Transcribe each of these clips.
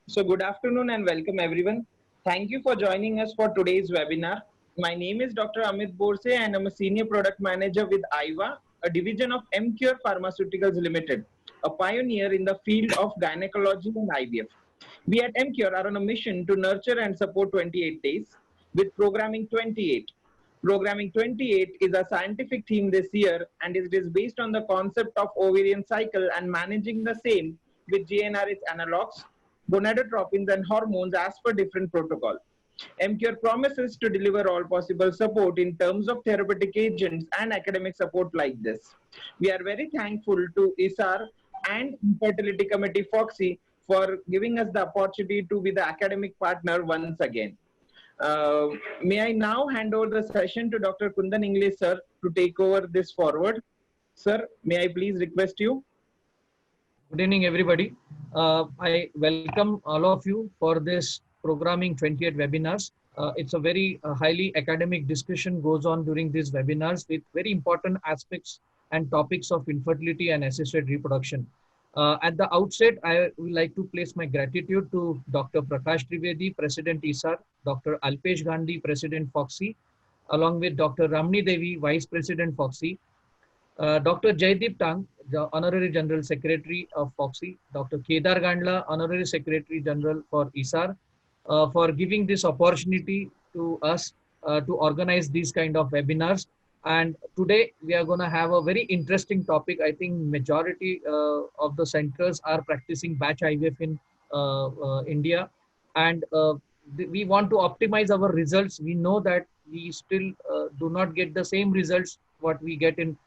So, good afternoon and welcome everyone. Thank you for joining us for today's webinar. My name is Dr. Amit Borse and I'm a Senior Product Manager with IVA, a division of MCure Pharmaceuticals Limited, a pioneer in the field of gynecology and IVF. We at MCure are on a mission to nurture and support 28 days with Programming 28. Programming 28 is a scientific theme this year and it is based on the concept of ovarian cycle and managing the same with GnRH analogs, gonadotropins and hormones as per different protocol. MCure promises to deliver all possible support in terms of therapeutic agents and academic support like this. We are very thankful to ISAR and Infertility Committee FOXY for giving us the opportunity to be the academic partner once again. May I now hand over the session to Dr. Kundan English sir to take over this forward. Sir, may I please request you? Good evening, everybody. I welcome all of you for this Programming 28 webinars. It's a very highly academic discussion goes on during these webinars with very important aspects and topics of infertility and assisted reproduction. At the outset, I would like to place my gratitude to Dr. Prakash Trivedi, President ISAR, Dr. Alpesh Gandhi, President FOXY, along with Dr. Ramni Devi, Vice President FOXY, Dr. Jaideep Tang, the Honorary General Secretary of FOXY, Dr. Kedar Gandla, Honorary Secretary General for ISAR, for giving this opportunity to us to organize these kind of webinars. And today we are going to have a very interesting topic. I think majority of the centers are practicing batch IVF in India, and we want to optimize our results. We know that we still do not get the same results what we get in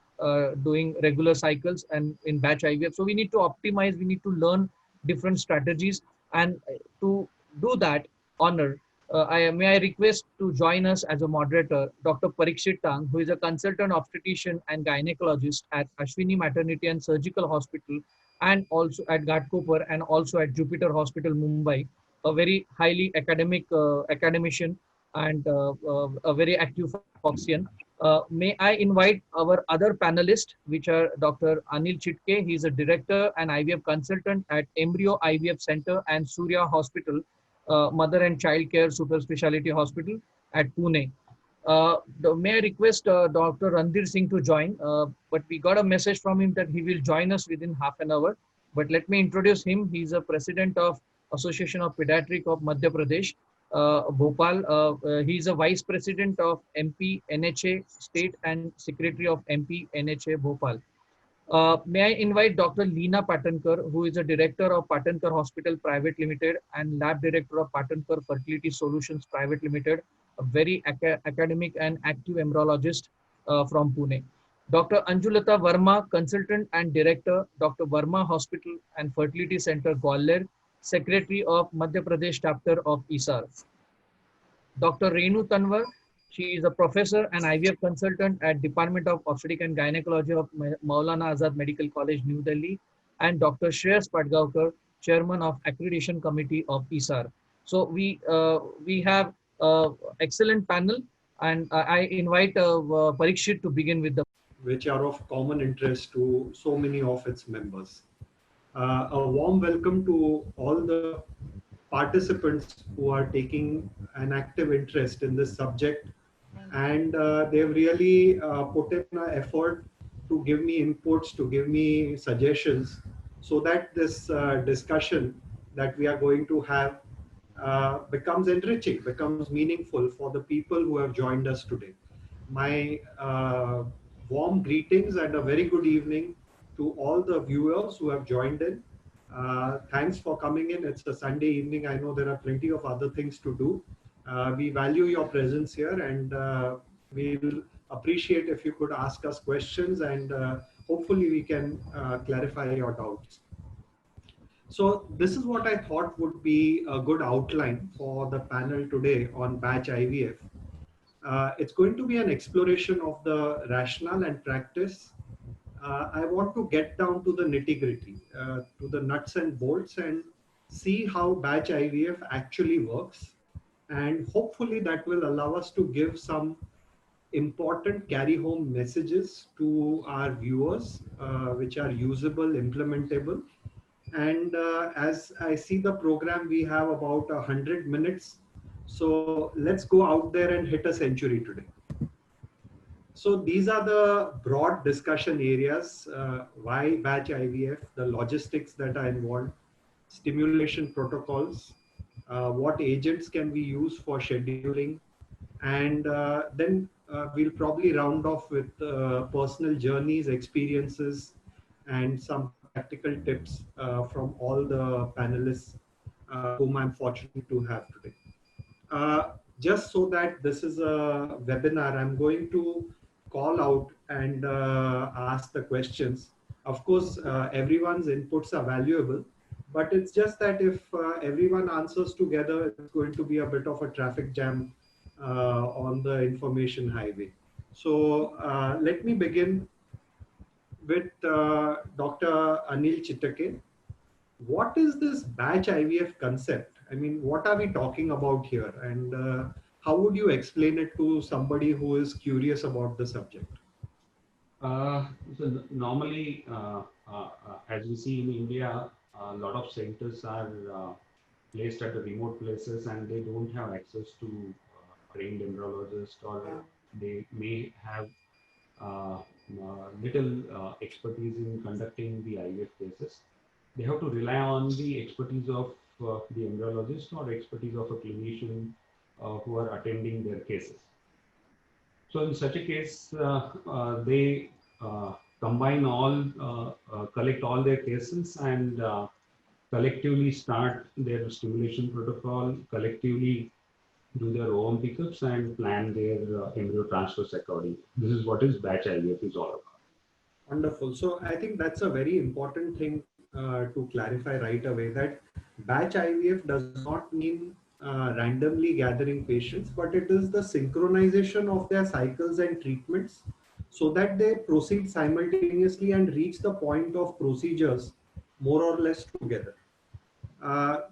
doing regular cycles and in batch IVF. So we need to optimize, we need to learn different strategies. And to do that honor, may I request to join us as a moderator, Dr. Parikshit Tang, who is a consultant obstetrician and gynecologist at Ashwini Maternity and Surgical Hospital and also at Ghatkopar and also at Jupiter Hospital, Mumbai, a very highly academician and a very active Foxian. May I invite our other panelists, which are Dr. Anil Chitke. He is a director and IVF consultant at Embryo IVF Center and Surya Hospital, Mother and Child Care Super Speciality Hospital at Pune. May I request Dr. Randir Singh to join, but we got a message from him that he will join us within half an hour. But let me introduce him. He's a president of Association of Pediatric of Madhya Pradesh, Bhopal. He is a vice president of MP NHA State and secretary of MP NHA Bhopal. May I invite Dr. Leena Patankar, who is a director of Patankar Hospital Private Limited and lab director of Patankar Fertility Solutions Private Limited, a very academic and active embryologist from Pune. Dr. Anjulata Verma, consultant and director, Dr. Verma Hospital and Fertility Center, Gwalior, secretary of Madhya Pradesh chapter of ISAR. Dr. Renu Tanwar, she is a professor and IVF consultant at Department of Obstetrics and Gynecology of Maulana Azad Medical College, New Delhi, and Dr. Shreyas Padgaonkar, chairman of Accreditation Committee of ISAR. So we have excellent panel, and I invite Parikshit to begin with the which are of common interest to so many of its members. A warm welcome to all the participants who are taking an active interest in this subject, and they've really put in an effort to give me inputs, to give me suggestions, so that this discussion that we are going to have becomes enriching, becomes meaningful for the people who have joined us today. My warm greetings and a very good evening to all the viewers who have joined in. Thanks for coming in. It's a Sunday evening. I know there are plenty of other things to do. We value your presence here, and we'll appreciate if you could ask us questions, and hopefully we can clarify your doubts. So this is what I thought would be a good outline for the panel today on batch IVF. It's going to be an exploration of the rationale and practice. I want to get down to the nitty-gritty, to the nuts and bolts, and see how batch IVF actually works. And hopefully that will allow us to give some important carry-home messages to our viewers, which are usable, implementable. And as I see the program, we have about 100 minutes. So let's go out there and hit a century today. So these are the broad discussion areas. Why batch IVF, the logistics that are involved, stimulation protocols, what agents can we use for scheduling, and then we'll probably round off with personal journeys, experiences, and some practical tips from all the panelists whom I'm fortunate to have today. Just so that this is a webinar, I'm going to call out and ask the questions. Of course, everyone's inputs are valuable, but it's just that if everyone answers together, it's going to be a bit of a traffic jam on the information highway. So let me begin with Dr. Anil Chitake. What is this batch IVF concept? I mean, what are we talking about here? And how would you explain it to somebody who is curious about the subject? So normally, as we see in India, a lot of centers are placed at the remote places and they don't have access to trained embryologists, or they may have little expertise in conducting the IVF cases. They have to rely on the expertise of the embryologist or expertise of a clinician who are attending their cases. So in such a case, they combine all, collect all their cases and collectively start their stimulation protocol, collectively do their OM pickups and plan their embryo transfers accordingly. This is what is batch IVF is all about. Wonderful. So I think that's a very important thing to clarify right away, that batch IVF does not mean randomly gathering patients, but it is the synchronization of their cycles and treatments so that they proceed simultaneously and reach the point of procedures more or less together.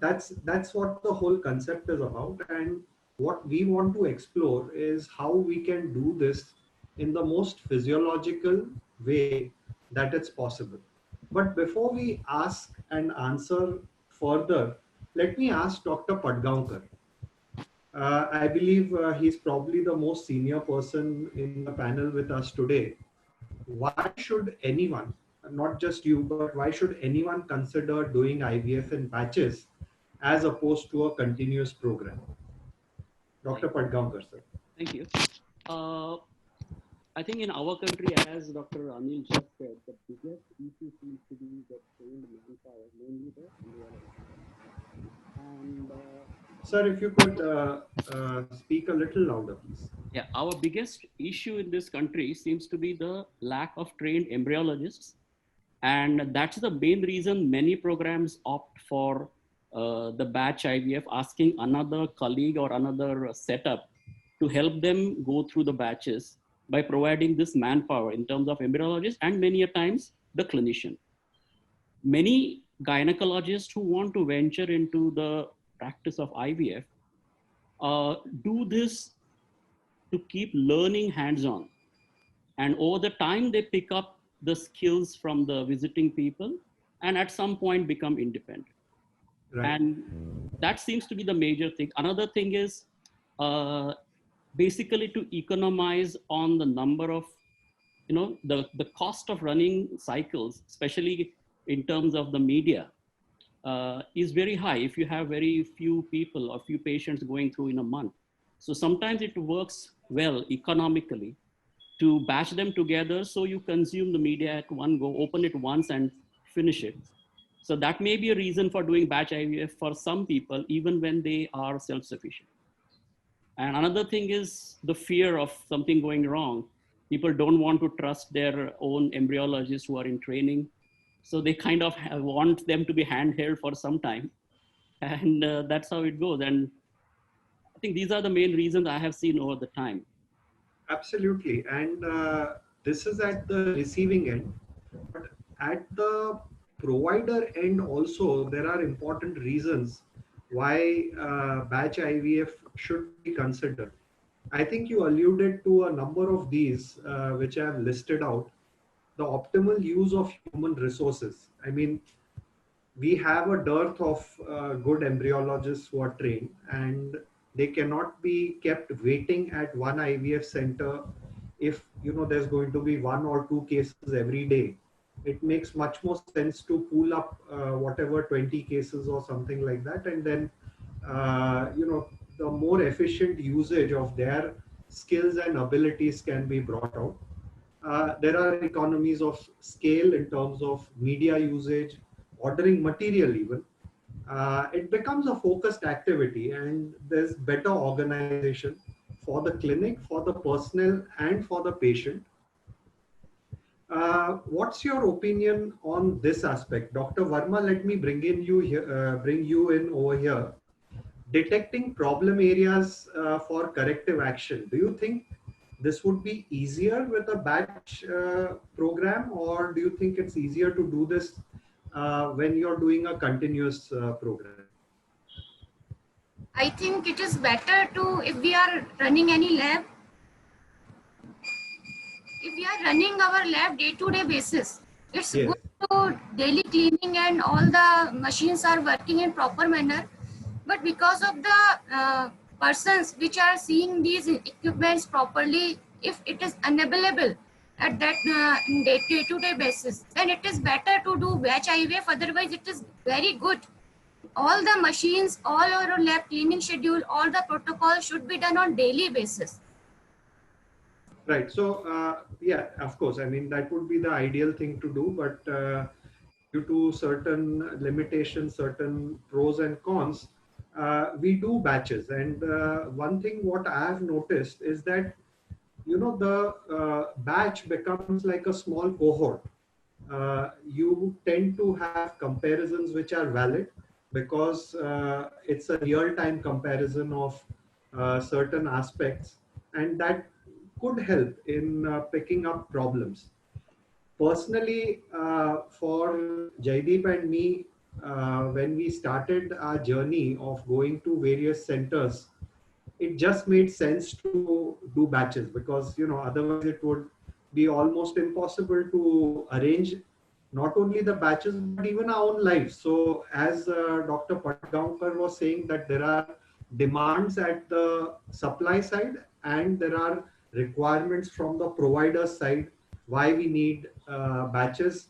That's what the whole concept is about, and what we want to explore is how we can do this in the most physiological way that it's possible. But before we ask and answer further, let me ask Dr. Padgaonkar. I believe he's probably the most senior person in the panel with us today. Why should anyone, not just you, but why should anyone consider doing IVF in batches as opposed to a continuous program? Dr. Padgaonkar, sir. Thank you. I think in our country, as Dr. Anil just said, the biggest issue seems to be the trained manpower, mainly the embryology. And Sir, if you could speak a little louder, please. yeah, our biggest issue in this country seems to be the lack of trained embryologists. And that's the main reason many programs opt for the batch IVF, asking another colleague or another setup to help them go through the batches by providing this manpower in terms of embryologists and many a times the clinician. Many gynecologists who want to venture into the practice of IVF do this to keep learning hands-on. And over the time, they pick up the skills from the visiting people and at some point become independent. Right. And that seems to be the major thing. Another thing is basically to economize on the number of, the cost of running cycles, especially in terms of the media, is very high if you have very few people or few patients going through in a month. So sometimes it works well economically to batch them together so you consume the media at one go, open it once and finish it. So that may be a reason for doing batch IVF for some people, even when they are self-sufficient. And another thing is the fear of something going wrong. People don't want to trust their own embryologists who are in training. So they kind of want them to be handheld for some time. And that's how it goes. And I think these are the main reasons I have seen over the time. Absolutely. And this is at the receiving end. But at the provider end also, there are important reasons why batch IVF should be considered. I think you alluded to a number of these, which I have listed out. The optimal use of human resources. I mean, we have a dearth of good embryologists who are trained, and they cannot be kept waiting at one IVF center. If there's going to be 1 or 2 cases every day, it makes much more sense to pool up whatever 20 cases or something like that, and then the more efficient usage of their skills and abilities can be brought out. There are economies of scale in terms of media usage, ordering material even. It becomes a focused activity, and there's better organization for the clinic, for the personnel, and for the patient. What's your opinion on this aspect, Dr. Verma? Let me bring you in over here. Detecting problem areas for corrective action. Do you think this would be easier with a batch program, or do you think it's easier to do this when you're doing a continuous program? I think it is better to, if we are running any lab, if we are running our lab day-to-day basis, it's Yes. good to daily cleaning and all the machines are working in proper manner. But because of the persons which are seeing these equipments properly, if it is unavailable at that day-to-day basis, then it is better to do batch IVF. Otherwise, it is very good. All the machines, all our lab cleaning schedule, all the protocols should be done on daily basis. Right. So, yeah, of course. I mean, that would be the ideal thing to do, but due to certain limitations, certain pros and cons, we do batches. And one thing what I have noticed is that, the batch becomes like a small cohort. You tend to have comparisons which are valid because it's a real-time comparison of certain aspects, and that could help in picking up problems. Personally, for Jaideep and me, when we started our journey of going to various centers, it just made sense to do batches because otherwise it would be almost impossible to arrange not only the batches but even our own lives. So as Dr. Patgaonkar was saying, that there are demands at the supply side and there are requirements from the provider side why we need batches.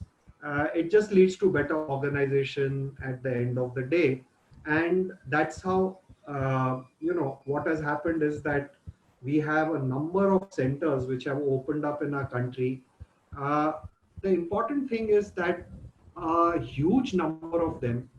It just leads to better organization at the end of the day, and that's how what has happened is that we have a number of centers which have opened up in our country. The important thing is that a huge number of them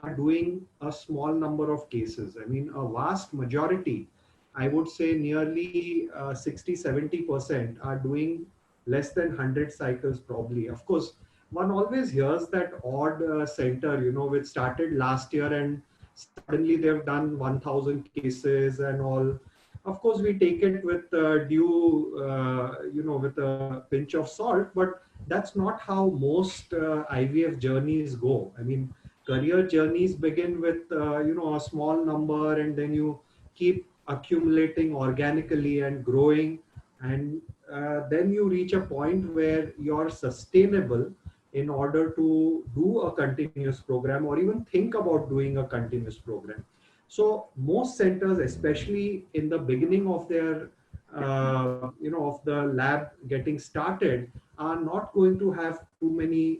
are doing a small number of cases. I mean, a vast majority, I would say nearly 60-70% are doing less than 100 cycles probably. Of course, one always hears that odd center, which started last year and suddenly they've done 1,000 cases and all. Of course, we take it with with a pinch of salt, but that's not how most IVF journeys go. I mean, career journeys begin with, a small number, and then you keep accumulating organically and growing. And then you reach a point where you're sustainable in order to do a continuous program or even think about doing a continuous program. So most centers, especially in the beginning of their, of the lab getting started, are not going to have too many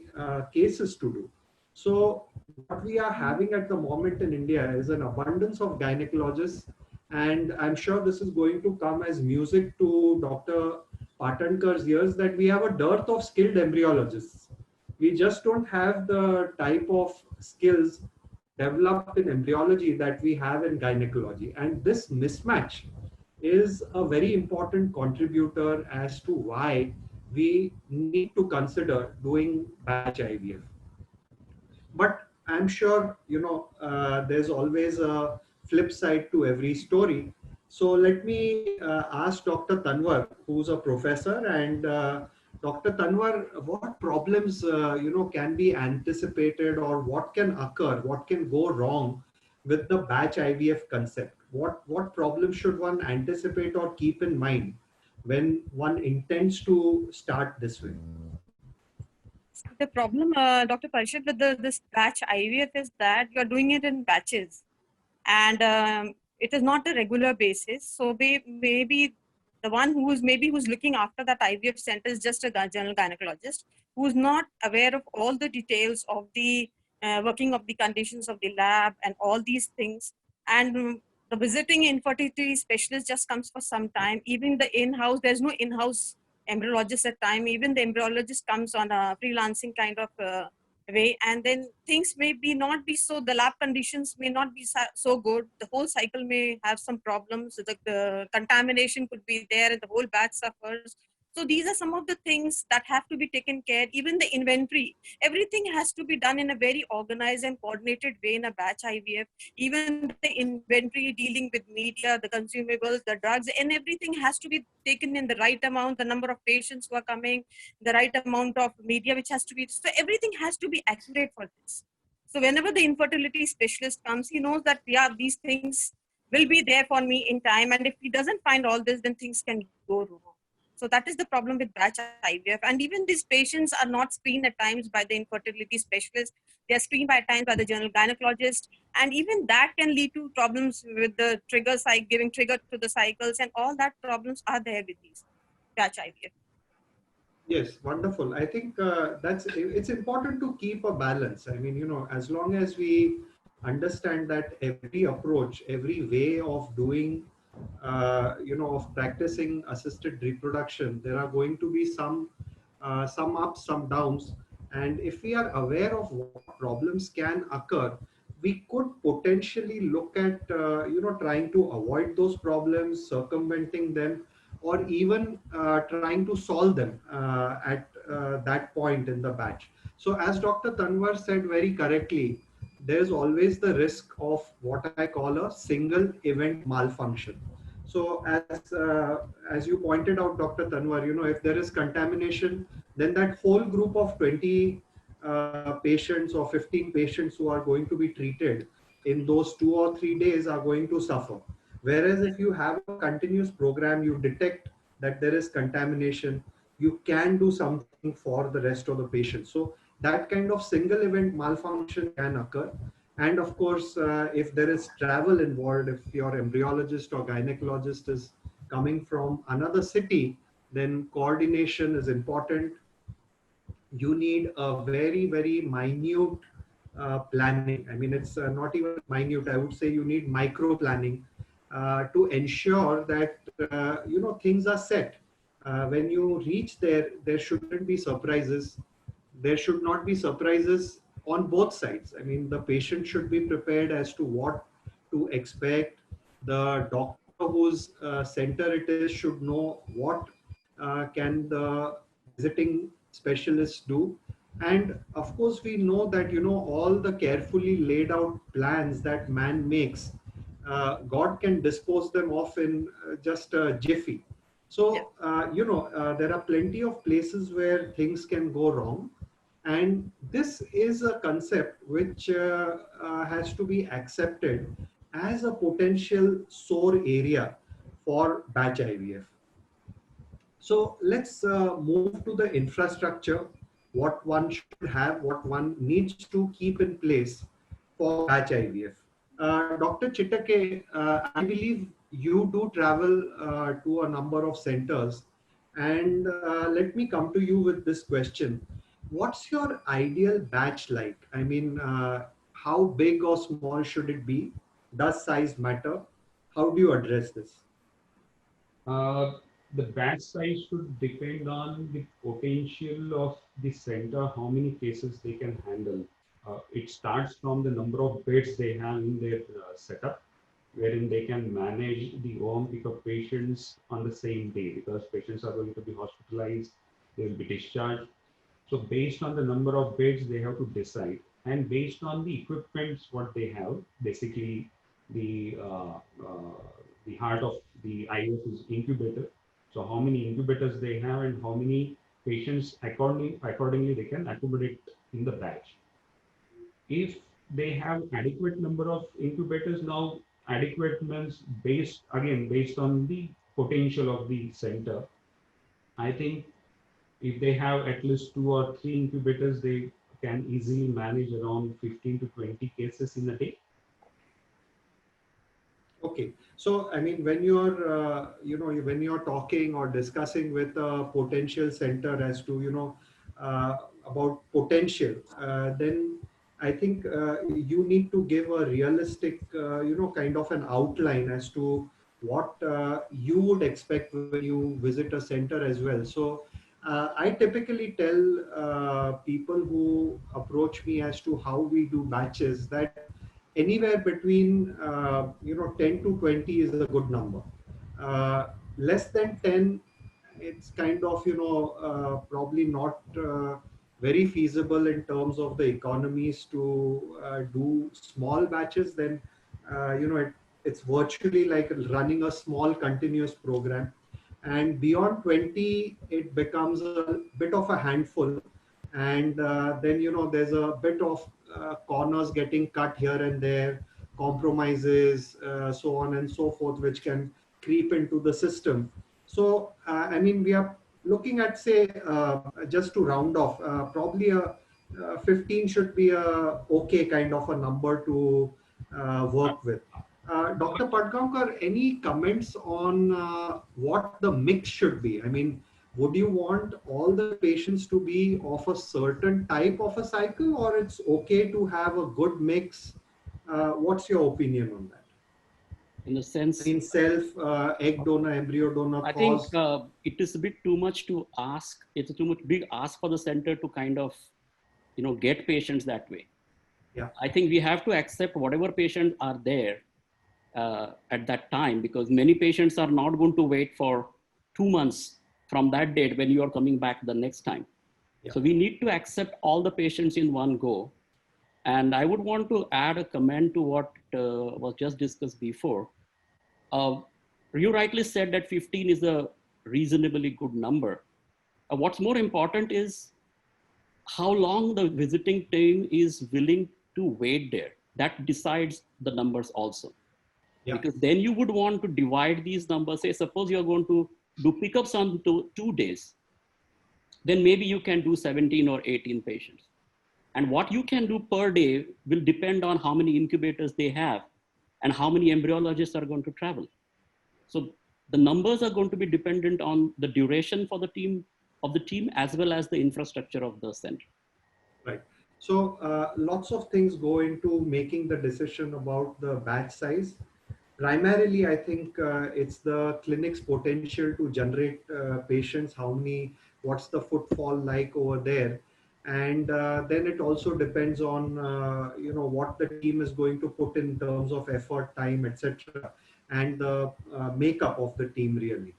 cases to do. So what we are having at the moment in India is an abundance of gynecologists, and I'm sure this is going to come as music to Dr. Patankar's ears, that we have a dearth of skilled embryologists. We just don't have the type of skills developed in embryology that we have in gynecology. And this mismatch is a very important contributor as to why we need to consider doing batch IVF. But I'm sure, there's always a flip side to every story. So let me ask Dr. Tanwar, who's a professor, and Dr. Tanwar, what problems, can be anticipated, or what can occur, what can go wrong with the batch IVF concept? What problems should one anticipate or keep in mind when one intends to start this way? The problem, Dr. Parishad, with this batch IVF is that you're doing it in batches, and it is not a regular basis. So maybe the one who's looking after that IVF center is just a general gynecologist who's not aware of all the details of the working of the conditions of the lab and all these things. And the visiting infertility specialist just comes for some time. Even the in-house, there's no in-house embryologist at time. Even the embryologist comes on a freelancing kind of way, and then things may be not be so, the lab conditions may not be so good, the whole cycle may have some problems, the contamination could be there and the whole batch suffers. So these are some of the things that have to be taken care. Even the inventory, everything has to be done in a very organized and coordinated way in a batch IVF. Even the inventory dealing with media, the consumables, the drugs, and everything has to be taken in the right amount, the number of patients who are coming, the right amount of media which has to be, so everything has to be accurate for this. So whenever the infertility specialist comes, he knows that, yeah, these things will be there for me in time, and if he doesn't find all this, then things can go wrong. So that is the problem with batch IVF. And even these patients are not screened at times by the infertility specialist. They are screened by times by the general gynecologist. And even that can lead to problems with the trigger cycle, giving trigger to the cycles, and all that problems are there with these batch IVF. Yes, wonderful. I think it's important to keep a balance. I mean, as long as we understand that every approach, every way of doing, of practicing assisted reproduction, there are going to be some ups, some downs. And if we are aware of what problems can occur, we could potentially look at, trying to avoid those problems, circumventing them, or even trying to solve them at that point in the batch. So as Dr. Tanwar said very correctly, there's always the risk of what I call a single event malfunction. So as you pointed out, Dr. Tanwar, if there is contamination, then that whole group of 20 patients or 15 patients who are going to be treated in those 2 or 3 days are going to suffer. Whereas if you have a continuous program, you detect that there is contamination, you can do something for the rest of the patients. So that kind of single event malfunction can occur. And of course, if there is travel involved, if your embryologist or gynecologist is coming from another city, then coordination is important. You need a very, very minute planning. I mean, it's not even minute. I would say you need micro planning to ensure that things are set. When you reach there, there shouldn't be surprises. There should not be surprises on both sides. I mean, the patient should be prepared as to what to expect. The doctor whose center it is should know what can the visiting specialists do. And of course, we know that, all the carefully laid out plans that man makes, God can dispose them off in just a jiffy. So, there are plenty of places where things can go wrong. And this is a concept which has to be accepted as a potential sore area for batch IVF. So let's move to the infrastructure, what one should have, what one needs to keep in place for batch IVF. Dr. Chittake, I believe you do travel to a number of centers, and let me come to you with this question. What's your ideal batch like? I mean, how big or small should it be? Does size matter? How do you address this? The batch size should depend on the potential of the center, how many cases they can handle. It starts from the number of beds they have in their setup, wherein they can manage the home pickup patients on the same day, because patients are going to be hospitalized, they will be discharged. So based on the number of beds, they have to decide, and based on the equipments what they have, basically the heart of the IVF is incubator. So how many incubators they have and how many patients accordingly they can accommodate in the batch. If they have adequate number of incubators, now adequate means based on the potential of the center. I think If they have at least 2 or 3 incubators, they can easily manage around 15 to 20 cases in a day. Okay, so I mean, when you're, when you're talking or discussing with a potential center as to, about potential, then I think you need to give a realistic, kind of an outline as to what you would expect when you visit a center as well. So I typically tell people who approach me as to how we do batches that anywhere between 10 to 20 is a good number. Less than 10, it's kind of probably not very feasible in terms of the economies to do small batches. Then it's virtually like running a small continuous program, and beyond 20 it becomes a bit of a handful, and then there's a bit of corners getting cut here and there, compromises, so on and so forth, which can creep into the system. So I mean, we are looking at, say, just to round off, probably a 15 should be a okay kind of a number to work with. Dr. Padgaonkar, any comments on what the mix should be? I mean, would you want all the patients to be of a certain type of a cycle, or it's okay to have a good mix? What's your opinion on that? In the sense, In self, egg donor, embryo donor, I cause? think it is a bit too much to ask. It's a too much big ask for the center to kind of, get patients that way. Yeah. I think we have to accept whatever patients are there at that time, because many patients are not going to wait for 2 months from that date when you are coming back the next time. Yeah. So we need to accept all the patients in one go. And I would want to add a comment to what was just discussed before. You rightly said that 15 is a reasonably good number. What's more important is how long the visiting team is willing to wait there. That decides the numbers also. Yeah. Because then you would want to divide these numbers. Say, suppose you're going to do pickups on 2 days, then maybe you can do 17 or 18 patients. And what you can do per day will depend on how many incubators they have and how many embryologists are going to travel. So the numbers are going to be dependent on the duration for the team as well as the infrastructure of the center. Right. So lots of things go into making the decision about the batch size. Primarily, I think it's the clinic's potential to generate patients, what's the footfall like over there. And then it also depends on, what the team is going to put in terms of effort, time, etc., and the makeup of the team really.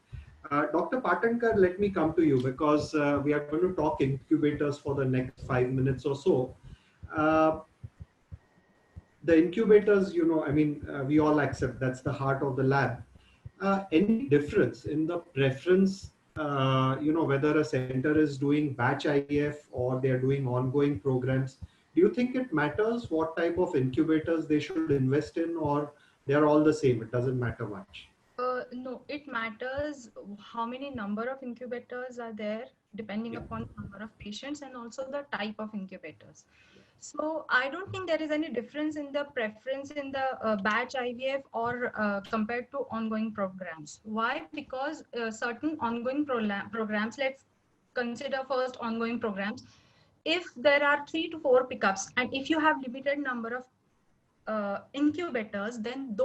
Dr. Patankar, let me come to you, because we are going to talk incubators for the next 5 minutes or so. The incubators, we all accept that's the heart of the lab. Any difference in the preference, whether a center is doing batch IVF or they're doing ongoing programs? Do you think it matters what type of incubators they should invest in, or they're all the same? It doesn't matter much. No, it matters how many number of incubators are there, depending upon the number of patients and also the type of incubators. So I don't think there is any difference in the preference in the batch IVF or compared to ongoing programs. Why? Because certain ongoing programs, let's consider first ongoing programs. If there are 3 to 4 pickups, and if you have limited number of incubators, then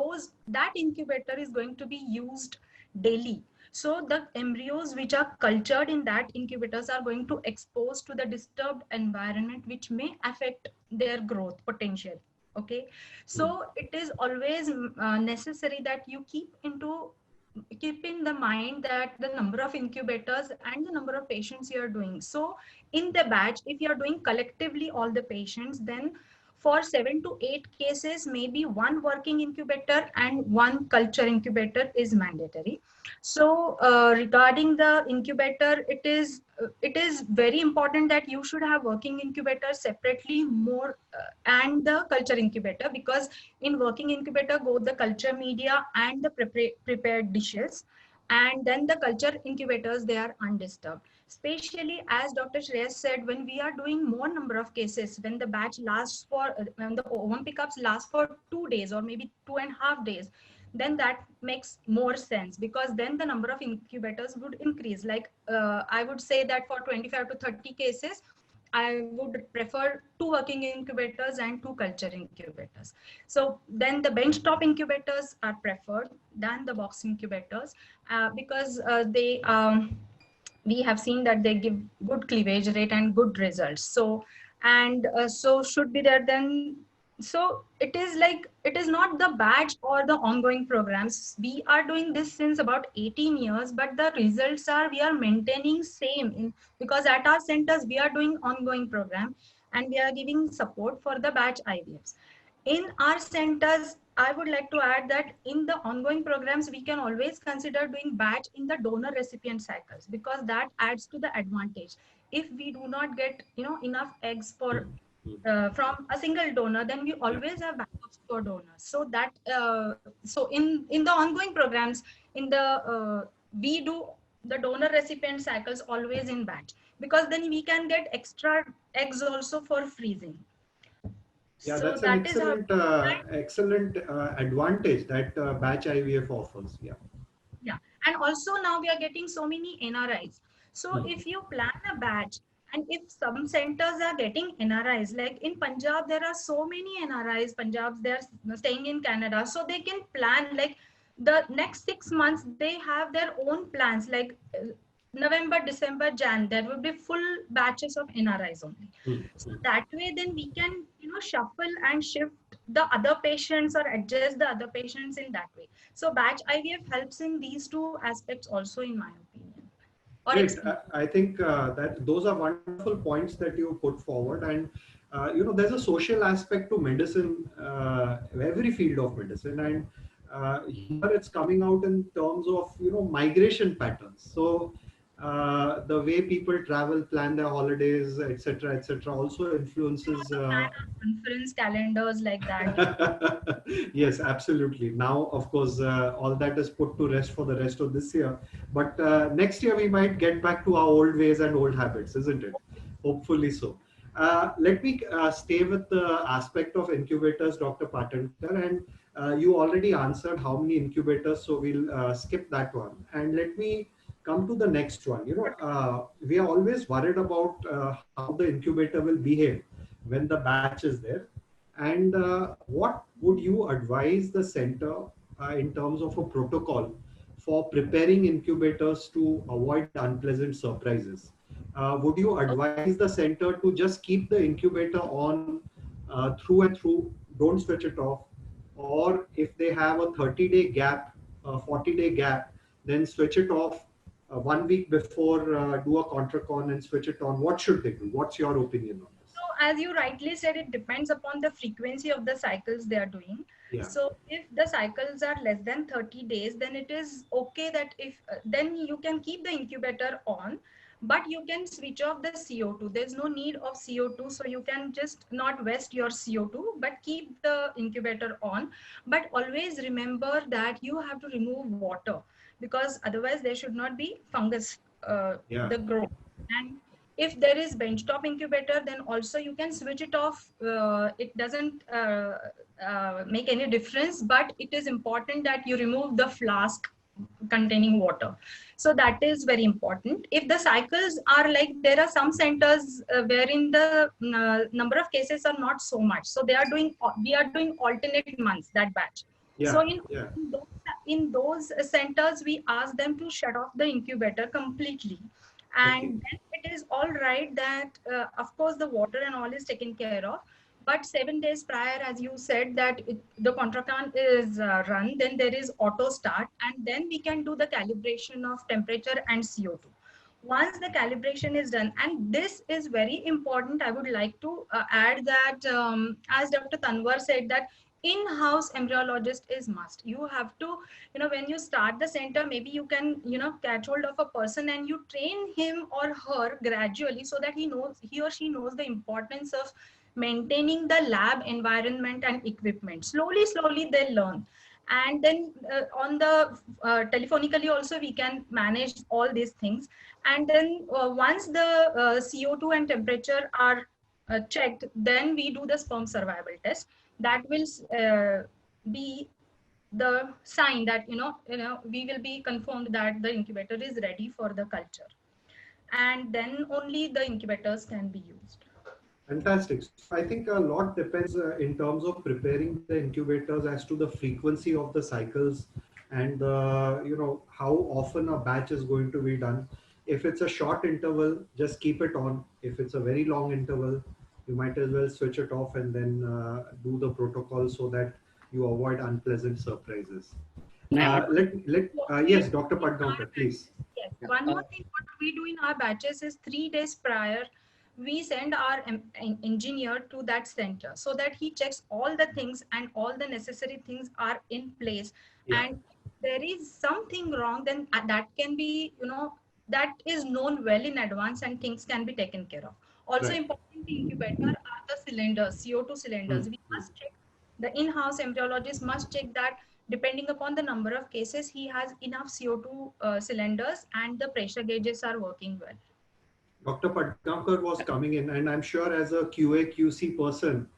that incubator is going to be used daily. So the embryos which are cultured in that incubators are going to expose to the disturbed environment, which may affect their growth potential. Okay, so it is always necessary that you keep in the mind that the number of incubators and the number of patients you are doing. So in the batch, if you are doing collectively all the patients, then for 7 to 8 cases, maybe 1 working incubator and 1 culture incubator is mandatory. So regarding the incubator, it is very important that you should have working incubator separately more and the culture incubator, because in working incubator go the culture media and the prepared dishes, and then the culture incubators, they are undisturbed. Especially as Dr. Shreyas said, when we are doing more number of cases, when the batch lasts for, when the OM pickups last for 2 days or maybe 2.5 days, then that makes more sense, because then the number of incubators would increase. Like I would say that for 25 to 30 cases, I would prefer 2 working incubators and 2 culture incubators. So then the benchtop incubators are preferred than the box incubators, because we have seen that they give good cleavage rate and good results. So, and so should be there then. So it is like, it is not the batch or the ongoing programs. We are doing this since about 18 years, but the results are, we are maintaining same in, because at our centers, we are doing ongoing program and we are giving support for the batch IVFs. In our centers, I would like to add that in the ongoing programs, we can always consider doing batch in the donor recipient cycles, because that adds to the advantage. If we do not get, enough eggs for from a single donor, then we always have backups for donors. So that so in the ongoing programs, in the we do the donor recipient cycles always in batch, because then we can get extra eggs also for freezing. Yeah, So that's an that is how. excellent advantage that batch IVF offers. Yeah. Yeah, and also now we are getting so many NRIs. So if you plan a batch, and if some centers are getting NRIs, like in Punjab, there are so many NRIs. Punjab, they're staying in Canada, so they can plan like the next 6 months. They have their own plans, like November, December, Jan. There will be full batches of NRIs only. So that way, then we can shuffle and shift the other patients or adjust the other patients in that way. So batch IVF helps in these 2 aspects also, in my opinion. Or Great. I think that those are wonderful points that you put forward. And, there's a social aspect to medicine, every field of medicine. And here it's coming out in terms of, migration patterns. So the way people travel, plan their holidays, etc., also influences. Conference calendars like that. Yes, absolutely. Now, of course, all that is put to rest for the rest of this year. But next year we might get back to our old ways and old habits, isn't it? Hopefully so. Let me stay with the aspect of incubators, Dr. Patankar, and you already answered how many incubators, so we'll skip that one. And let me come to the next one. We are always worried about how the incubator will behave when the batch is there. And what would you advise the center in terms of a protocol for preparing incubators to avoid unpleasant surprises? Would you advise the center to just keep the incubator on through and through, don't switch it off? Or if they have a 30-day gap, a 40-day gap, then switch it off 1 week before, do a contracon and switch it on? What should they do? What's your opinion on this? So as you rightly said, it depends upon the frequency of the cycles they are doing. Yeah. So if the cycles are less than 30 days, then it is okay that if then you can keep the incubator on, but you can switch off the CO2. There's no need of CO2, so you can just not waste your CO2, but keep the incubator on. But always remember that you have to remove water, because otherwise there should not be fungus the growth. And if there is benchtop incubator, then also you can switch it off. It doesn't make any difference, but it is important that you remove the flask containing water. So that is very important. If the cycles are like, there are some centers wherein the number of cases are not so much. So we are doing alternate months, that batch. Yeah. So in those centers, we ask them to shut off the incubator completely. And then it is all right that, of course, the water and all is taken care of. But 7 days prior, as you said, that the contracan is run, then there is auto start, and then we can do the calibration of temperature and CO2. Once the calibration is done, and this is very important, I would like to add that, as Dr. Tanwar said, that in-house embryologist is must. You have to, when you start the center, maybe you can, catch hold of a person and you train him or her gradually, so that he or she knows the importance of maintaining the lab environment and equipment. Slowly they learn. And then on the telephonically also we can manage all these things. And then once the CO2 and temperature are checked, then we do the sperm survival test. That will be the sign that we will be confirmed that the incubator is ready for the culture, and then only the incubators can be used. Fantastic. So I think a lot depends in terms of preparing the incubators as to the frequency of the cycles and how often a batch is going to be done. If it's a short interval, just keep it on. If it's a very long interval, you might as well switch it off and then do the protocol so that you avoid unpleasant surprises. Yes, Dr. Patgaonkar, please. Yes. One more thing, what we do in our batches is 3 days prior, we send our engineer to that center so that he checks all the things and all the necessary things are in place. Yeah. And there is something wrong, then that can be, that is known well in advance and things can be taken care of. Also Right. important in incubator are the cylinders, CO2 cylinders. We must check, the in-house embryologist must check that depending upon the number of cases, he has enough CO2 cylinders and the pressure gauges are working well. Dr. Patgaonkar was coming in, and I'm sure as a QA QC person,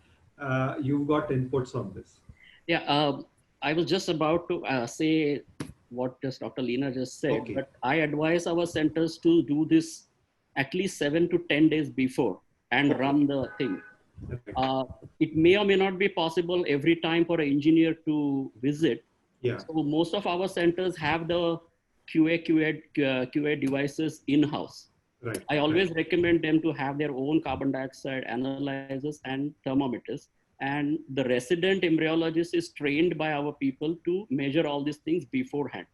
you've got inputs on this. Yeah, I was just about to say what just Dr. Leena just said, Okay. but I advise our centers to do this at least 7 to 10 days before and run the thing. It may or may not be possible every time for an engineer to visit. Yeah. So most of our centers have the QA devices in-house. Right. I always recommend them to have their own carbon dioxide analyzers and thermometers. And the resident embryologist is trained by our people to measure all these things beforehand.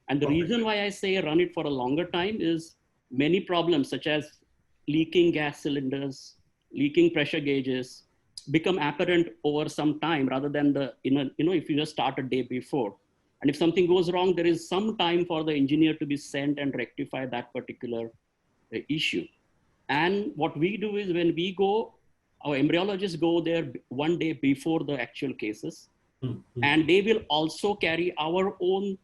And the Okay. reason why I say run it for a longer time is many problems such as leaking gas cylinders, leaking pressure gauges become apparent over some time rather than if you just start a day before. And if something goes wrong, there is some time for the engineer to be sent and rectify that particular issue. And what we do is when we go, our embryologists go there 1 day before the actual cases, and they will also carry our own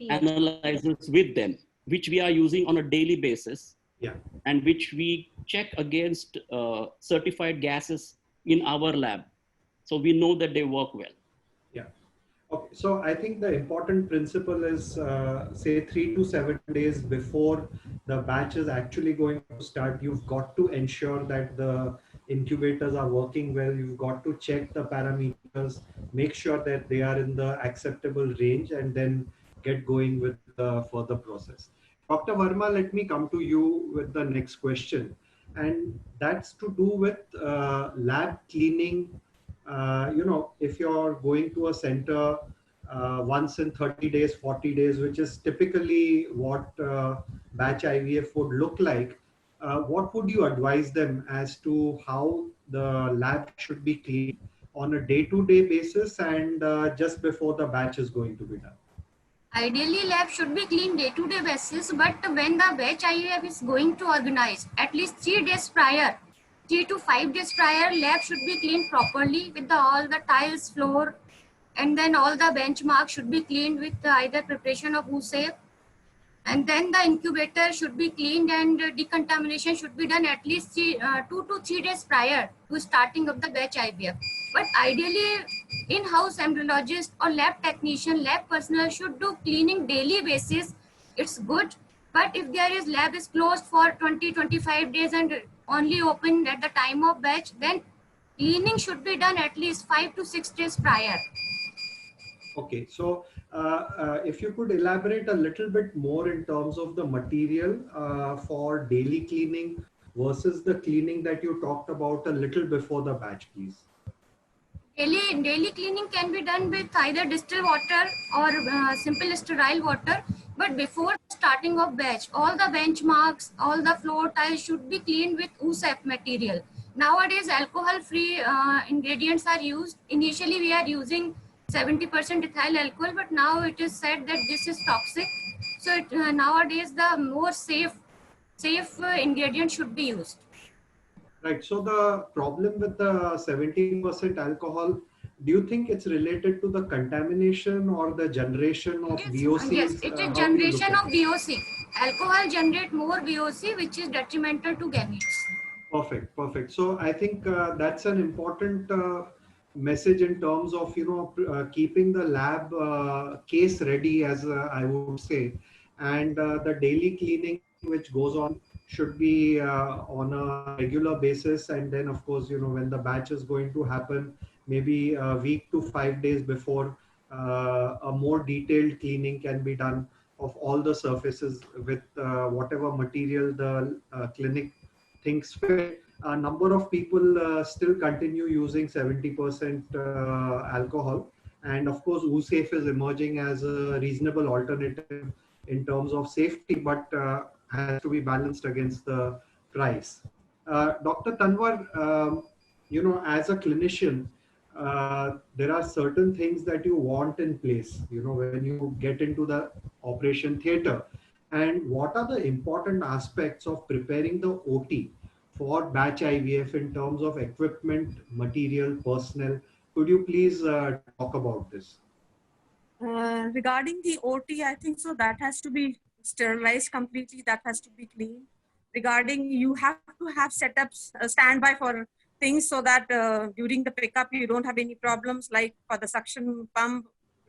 analyzers with them, which we are using on a daily basis. Yeah. And which we check against certified gases in our lab. So we know that they work well. Yeah. Okay. So I think the important principle is, say 3 to 7 days before the batch is actually going to start, you've got to ensure that the incubators are working well. You've got to check the parameters, make sure that they are in the acceptable range, and then get going with the further process. Dr. Verma, let me come to you with the next question. And that's to do with lab cleaning. If you're going to a center once in 30 days, 40 days, which is typically what batch IVF would look like, what would you advise them as to how the lab should be cleaned on a day-to-day basis and just before the batch is going to be done? Ideally, lab should be cleaned day-to-day basis, but when the batch IVF is going to organize, at least 3 days prior, 3 to 5 days prior, lab should be cleaned properly with all the tiles, floor, and then all the benchmarks should be cleaned with either preparation of OOSAFE. And then the incubator should be cleaned and decontamination should be done at least 2 to 3 days prior to starting of the batch IVF. But ideally, in-house embryologist or lab technician, lab personnel should do cleaning daily basis. It's good. But if there is lab is closed for 20-25 days and only open at the time of batch, then cleaning should be done at least 5 to 6 days prior. Okay, so if you could elaborate a little bit more in terms of the material for daily cleaning versus the cleaning that you talked about a little before the batch, please. Daily cleaning can be done with either distilled water or simple sterile water. But before starting of batch, all the benchmarks, all the floor tiles should be cleaned with OOSAFE material. Nowadays, alcohol-free ingredients are used. Initially, we are using 70% ethyl alcohol, but now it is said that this is toxic. So nowadays, the more safe ingredient should be used. Right. So the problem with the 70% alcohol, do you think it's related to the contamination or the generation of VOCs? Yes, it is generation of VOC. Alcohol generate more VOC, which is detrimental to gametes. Perfect, perfect. So I think that's an important message in terms of keeping the lab case ready, as I would say, and the daily cleaning which goes on should be on a regular basis. And then, of course, when the batch is going to happen, maybe a week to 5 days before, a more detailed cleaning can be done of all the surfaces with whatever material the clinic thinks fit. A number of people still continue using 70% alcohol. And of course, USAFE is emerging as a reasonable alternative in terms of safety, but has to be balanced against the price. Dr. Tanwar, as a clinician, there are certain things that you want in place, when you get into the operation theater. And what are the important aspects of preparing the OT for batch IVF in terms of equipment, material, personnel? Could you please talk about this? Regarding the OT, I think so that has to be sterilized completely. That has to be clean. Regarding, you have to have setups, standby for things so that during the pickup, you don't have any problems, like for the suction pump,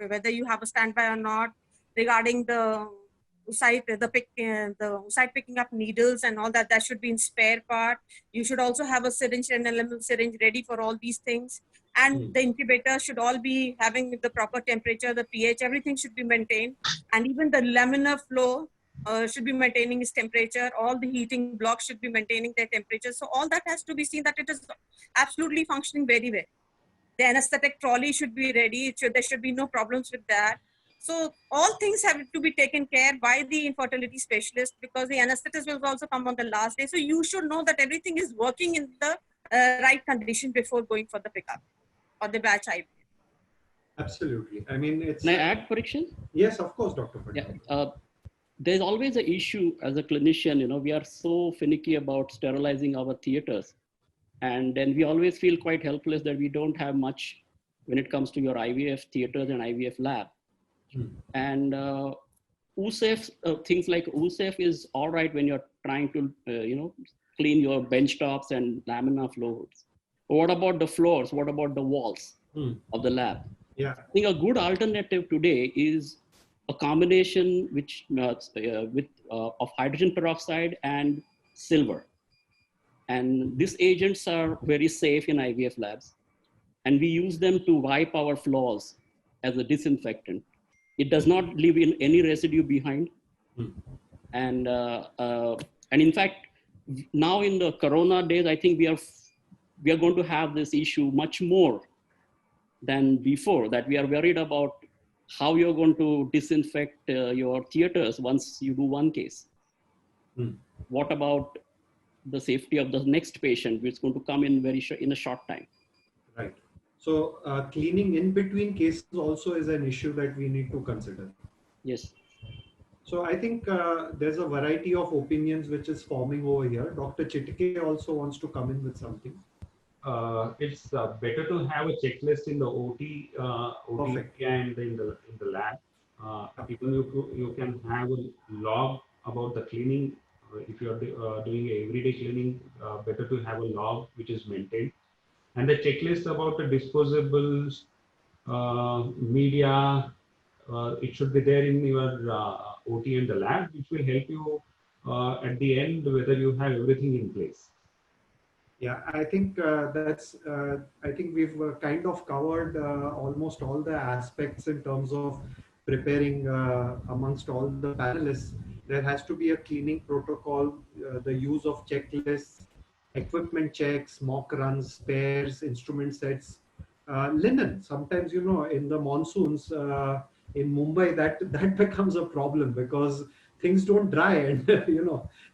whether you have a standby or not. Regarding the site, the site picking up needles and all that, that should be in spare part. You should also have a syringe and NLM syringe ready for all these things. And the incubator should all be having the proper temperature, the pH, everything should be maintained. And even the laminar flow should be maintaining its temperature. All the heating blocks should be maintaining their temperature. So all that has to be seen that it is absolutely functioning very well. The anesthetic trolley should be ready. There should be no problems with that. So all things have to be taken care by the infertility specialist, because the anesthetist will also come on the last day. So you should know that everything is working in the right condition before going for the pickup or the batch IVF. Absolutely. I mean, it's... Can I add, Parikshan? Yes, of course, Dr. Patel. Yeah. There's always an issue as a clinician, we are so finicky about sterilizing our theaters. And then we always feel quite helpless that we don't have much when it comes to your IVF theaters and IVF lab. And USAFE, things like USAFE is all right when you're trying to, clean your bench tops and laminar floors. But what about the floors? What about the walls of the lab? Yeah. I think a good alternative today is a combination of hydrogen peroxide and silver. And these agents are very safe in IVF labs. And we use them to wipe our floors as a disinfectant. It does not leave any residue behind. And in fact, now in the Corona days, I think we are going to have this issue much more than before, that we are worried about how you're going to disinfect your theaters once you do one case. What about the safety of the next patient, which is going to come in in a short time? Right. So cleaning in between cases also is an issue that we need to consider. Yes. So I think there's a variety of opinions which is forming over here. Dr. Chitike also wants to come in with something. It's better to have a checklist in the OT and in the lab. Even you can have a log about the cleaning. If you're doing a everyday cleaning, better to have a log which is maintained. And the checklist about the disposables, media, it should be there in your OT and the lab, which will help you at the end whether you have everything in place. Yeah, I think I think we've kind of covered almost all the aspects in terms of preparing amongst all the panelists. There has to be a cleaning protocol, the use of checklists, equipment checks, mock runs, spares, instrument sets, linen. Sometimes, in the monsoons in Mumbai, that becomes a problem because things don't dry, and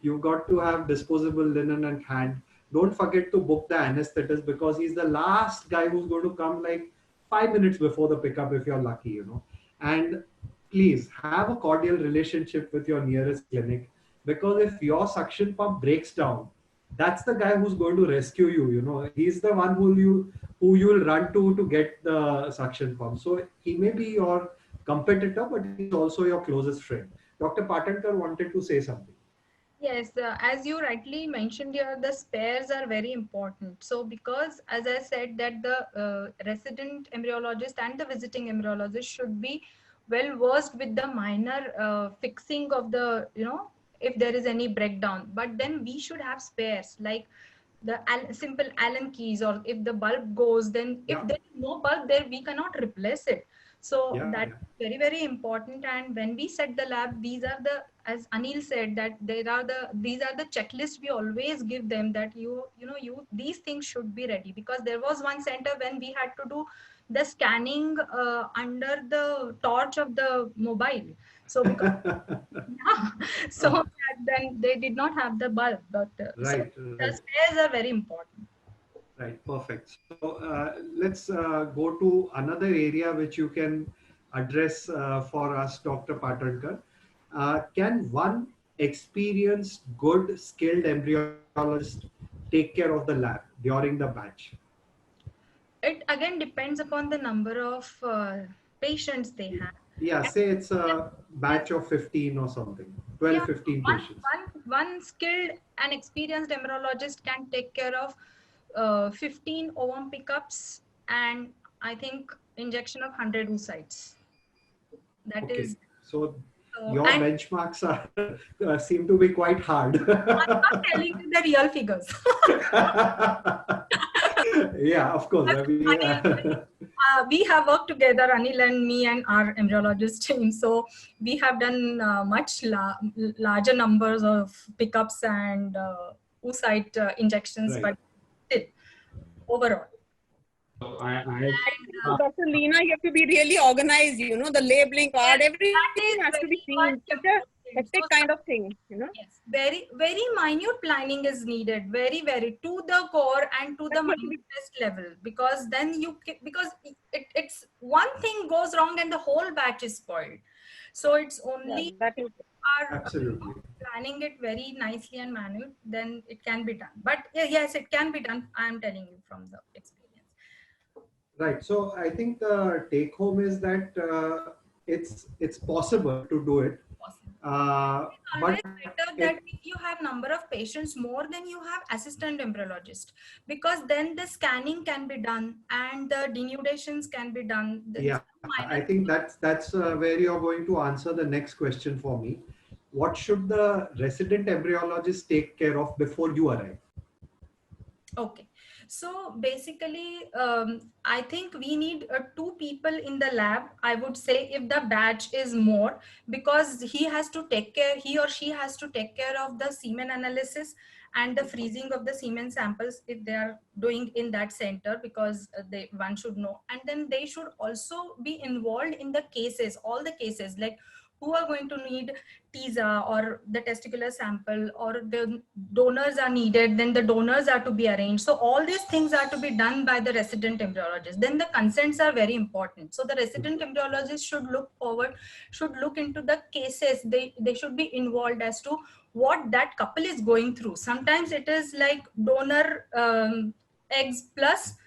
you've got to have disposable linen at hand. Don't forget to book the anesthetist, because he's the last guy who's going to come like 5 minutes before the pickup if you're lucky, And please have a cordial relationship with your nearest clinic, because if your suction pump breaks down, that's the guy who's going to rescue you. You know, he's the one who you'll run to get the suction pump. So he may be your competitor, but he's also your closest friend. Dr. Patankar wanted to say something. Yes, as you rightly mentioned here, the spares are very important. So because, as I said, that the resident embryologist and the visiting embryologist should be well versed with the minor fixing of the, if there is any breakdown. But then we should have spares like the simple Allen keys, or if the bulb goes, then if Yeah. there is no bulb there, we cannot replace it. So Yeah, that's very, very important. And when we set the lab, these are the, as Anil said, that these are the checklists we always give them, that these things should be ready. Because there was one center when we had to do the scanning under the torch of the mobile. So because yeah, so then they did not have the bulb, but Right, so the right. spares are very important. Right, perfect. So let's go to another area which you can address for us, Dr. Patankar. Can one experienced, good, skilled embryologist take care of the lab during the batch? It again depends upon the number of patients they have. Yeah, say it's a batch of 15 or something, 12, Yeah, 15 patients. one skilled and experienced embryologist can take care of 15 ovum pickups, and I think injection of 100 oocytes. That Okay, is. so So, your and benchmarks are seem to be quite hard. I'm not telling you the real figures. Yeah, of course. I mean, We have worked together, Anil and me and our embryologist team. So we have done much larger numbers of pickups and oocyte injections, Right. but still, overall. So Dr. Leena, you have to be really organized, the labeling card, everything That has is to be very seen. much Such a important. hectic So kind of thing, yes, very, very minute planning is needed, very, very to the core and to the That's what we- minutest level, because then because it's one thing goes wrong and the whole batch is spoiled. So it's only that is are Absolutely. planning it very nicely and manual, then it can be done. But yes, it can be done. I am telling you from the experience. Right. So I think the take home is that it's possible to do it. Always But better that if you have number of patients more than you have assistant embryologist, because then the scanning can be done and the denudations can be done. yeah, I think that's where you're going to answer the next question for me. What should the resident embryologist take care of before you arrive? Okay. So basically, I think we need 2 people in the lab, I would say, if the batch is more, because he or she has to take care of the semen analysis and the freezing of the semen samples if they are doing in that center, because one should know. And then they should also be involved in the cases, all the cases, like who are going to need TISA or the testicular sample, or the donors are needed, then the donors are to be arranged. So all these things are to be done by the resident embryologist. Then the consents are very important. So the resident embryologist should look into the cases. They should be involved as to what that couple is going through. Sometimes it is like donor eggs plus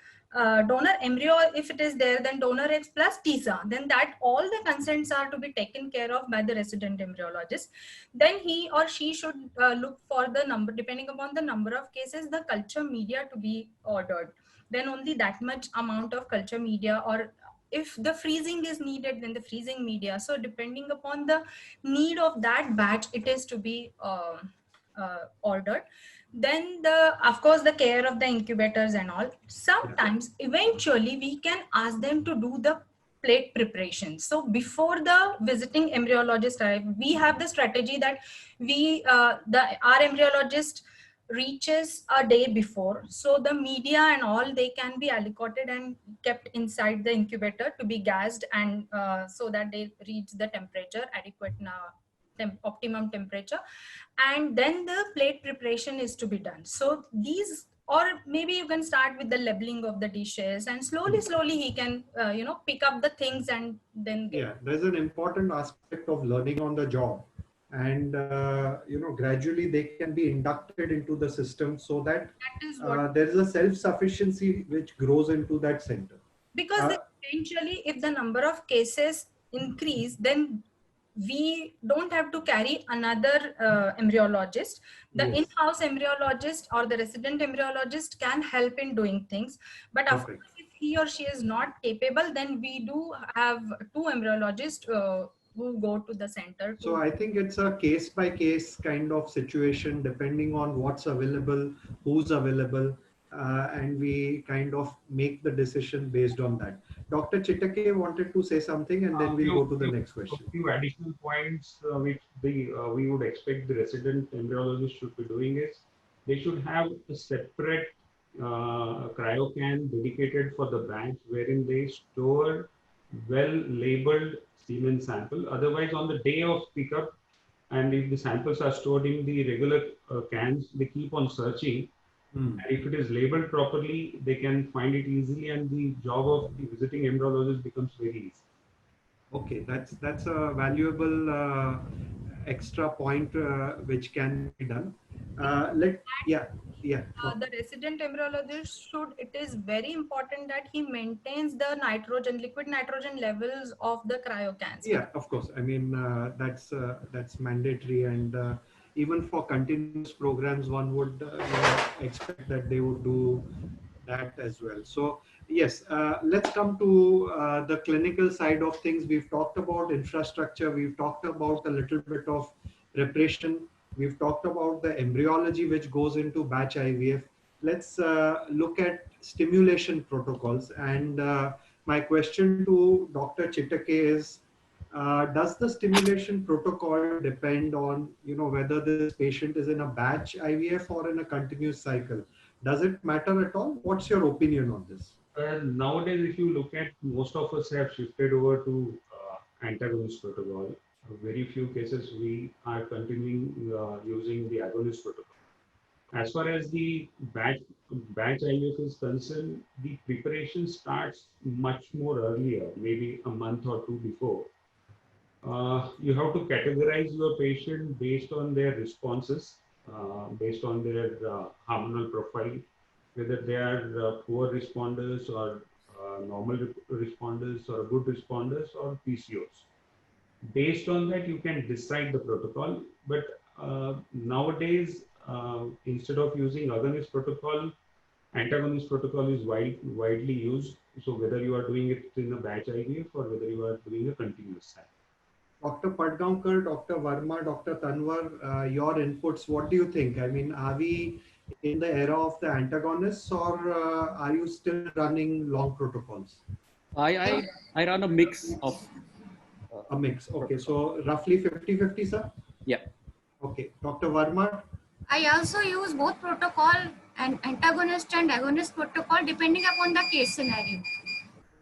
donor embryo, if it is there, then donor eggs plus TISA, then that all the consents are to be taken care of by the resident embryologist. Then he or she should look for the number, depending upon the number of cases, the culture media to be ordered. Then only that much amount of culture media, or if the freezing is needed, then the freezing media. So depending upon the need of that batch, it is to be ordered. Then of course the care of the incubators and all. Sometimes eventually we can ask them to do the plate preparation. So before the visiting embryologist arrive, we have the strategy that our embryologist reaches a day before, so the media and all, they can be allocated and kept inside the incubator to be gassed, and so that they reach the temperature adequate, optimum temperature, and then the plate preparation is to be done. So these, or maybe you can start with the labeling of the dishes, and slowly he can pick up the things and then Yeah, there's an important aspect of learning on the job. and gradually they can be inducted into the system so that That is what, there is a self-sufficiency which grows into that center. because then eventually if the number of cases increase, then we don't have to carry another embryologist. The Yes. in-house embryologist or the resident embryologist can help in doing things. But of Perfect. course, if he or she is not capable, then we do have two embryologists who go to the center. So I think it's a case by case kind of situation depending on what's available, who's available, and we kind of make the decision based on that. Dr. Chitake wanted to say something and then we'll go to the next question. A few additional points which we would expect the resident embryologist should be doing is they should have a separate cryocan dedicated for the batch wherein they store well labeled semen sample. Otherwise, on the day of pickup, and if the samples are stored in the regular cans, they keep on searching. And if it is labeled properly, they can find it easily, and the job of the visiting embryologist becomes very easy. Okay, that's a valuable extra point which can be done. The resident embryologist should, it is very important that he maintains the nitrogen, liquid nitrogen levels of the cryocans. Yeah, of course. I mean, that's mandatory, and even for continuous programs, one would expect that they would do that as well. So yes, let's come to the clinical side of things. We've talked about infrastructure. We've talked about a little bit of preparation. We've talked about the embryology which goes into batch IVF. Let's look at stimulation protocols. And my question to Dr. Chitake is, does the stimulation protocol depend on, whether this patient is in a batch IVF or in a continuous cycle? Does it matter at all? What's your opinion on this? Nowadays, if you look at, most of us have shifted over to antagonist protocol. Very few cases we are continuing using the agonist protocol. As far as the batch IVF is concerned, the preparation starts much more earlier, maybe a month or two before. You have to categorize your patient based on their responses, based on their hormonal profile, whether they are poor responders or normal responders or good responders or PCOs. Based on that, you can decide the protocol. But nowadays, instead of using agonist protocol, antagonist protocol is widely used. So whether you are doing it in a batch IVF or whether you are doing a continuous cycle. Dr. Padgaonkar, Dr. Verma, Dr. Tanwar, your inputs, what do you think? I mean, are we in the era of the antagonists, or are you still running long protocols? I run a mix of. A mix. Okay, so roughly 50-50, sir? Yeah. Okay, Dr. Verma? I also use both protocol and antagonist and agonist protocol depending upon the case scenario.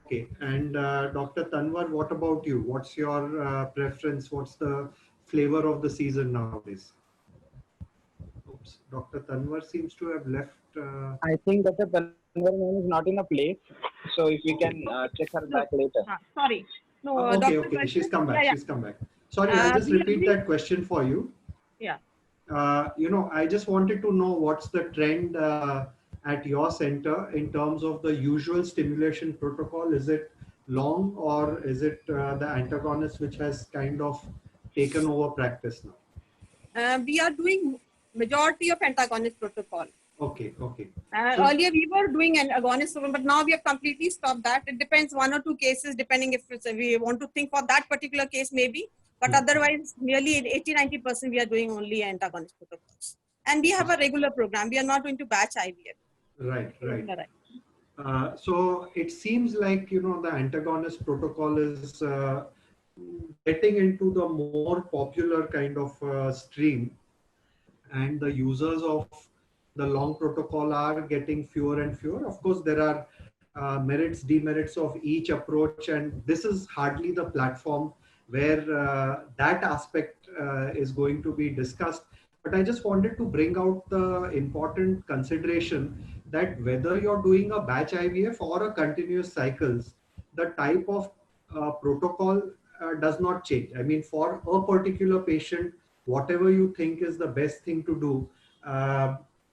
Okay, and Dr. Tanwar, what about you? What's your preference? What's the flavor of the season nowadays? Oops, Dr. Tanwar seems to have left. I think Dr. Tanwar is not in a place, so if we can check her back later. Sorry. No, Okay, Dr. okay, she's come back. Yeah, yeah. She's come back. Sorry, I'll just repeat that question for you. Yeah. I just wanted to know what's the trend at your center in terms of the usual stimulation protocol. Is it long, or is it the antagonist which has kind of taken over practice now? We are doing majority of antagonist protocol. Okay, okay. Earlier we were doing an agonist, but now we have completely stopped that. It depends, one or two cases, depending if we want to think for that particular case, maybe. But otherwise, nearly 80-90% we are doing only antagonist protocols. And we have a regular program. We are not going to batch IVF. Right, right. So it seems like, the antagonist protocol is getting into the more popular kind of stream, and the users of the long protocol are getting fewer and fewer. Of course, there are merits, demerits of each approach, and this is hardly the platform where that aspect is going to be discussed. But I just wanted to bring out the important consideration that whether you're doing a batch IVF or a continuous cycles, the type of protocol does not change. I mean, for a particular patient, whatever you think is the best thing to do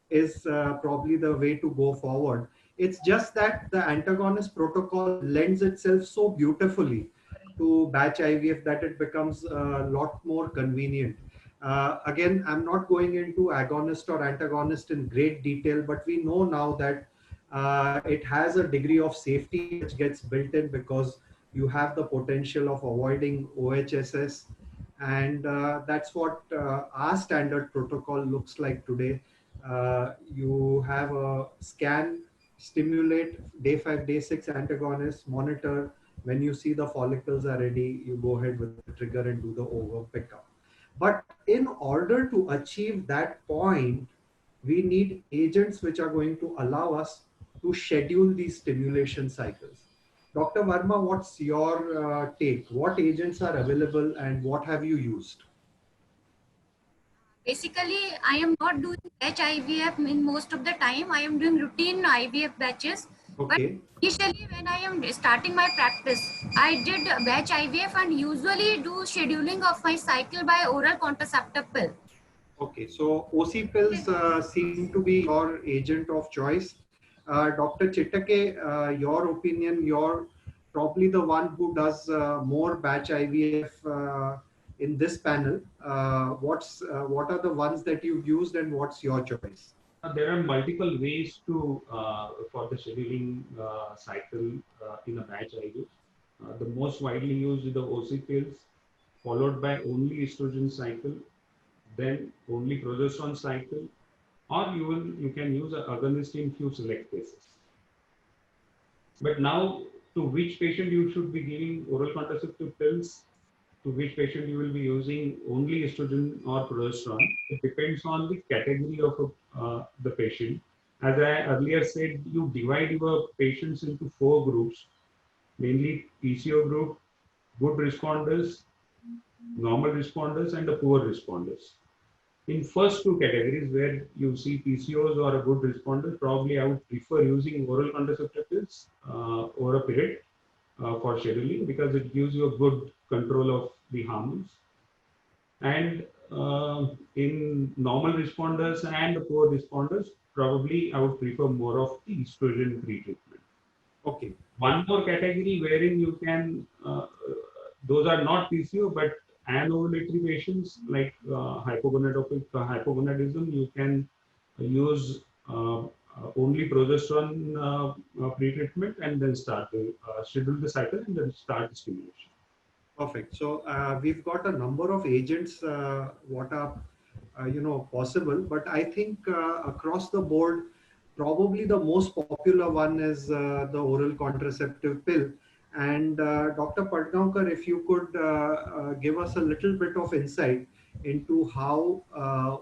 is probably the way to go forward. It's just that the antagonist protocol lends itself so beautifully to batch IVF that it becomes a lot more convenient. Again, I'm not going into agonist or antagonist in great detail, but we know now that it has a degree of safety which gets built in because you have the potential of avoiding OHSS. And that's what our standard protocol looks like today. You have a scan, stimulate, day 5, day 6 antagonist, monitor. When you see the follicles are ready, you go ahead with the trigger and do the over pickup. But in order to achieve that point, we need agents which are going to allow us to schedule these stimulation cycles. Dr. Verma, what's your take? What agents are available and what have you used? Basically, I am not doing batch IVF in most of the time. I am doing routine IVF batches. Okay. But initially, when I am starting my practice, I did batch IVF and usually do scheduling of my cycle by oral contraceptive pill. Okay, so OC pills seem to be your agent of choice. Dr. Chittake, your opinion, you're probably the one who does more batch IVF in this panel. What are the ones that you've used and what's your choice? There are multiple ways to for the scheduling cycle in a batch IVF. The most widely used is the OC pills, followed by only estrogen cycle, then only progesterone cycle, or you can use an agonist in few select cases. But now, to which patient you should be giving oral contraceptive pills, to which patient you will be using only estrogen or progesterone, it depends on the category of the patient. As I earlier said, you divide your patients into 4 groups, mainly PCO group, good responders, normal responders, and the poor responders. In first 2 categories where you see PCOs or a good responder, probably I would prefer using oral contraceptive pills over a period for scheduling because it gives you a good control of the hormones. And in normal responders and the poor responders, probably I would prefer more of the estrogen pre-treatment. Okay. One more category wherein you can, those are not PCO, but anovulatory patients like hypogonadism, you can use only progesterone pre-treatment and then start to schedule the cycle and then start the stimulation. Perfect. So we've got a number of agents what are possible, but I think across the board, probably the most popular one is the oral contraceptive pill. And Dr. Padgaonkar, if you could give us a little bit of insight into how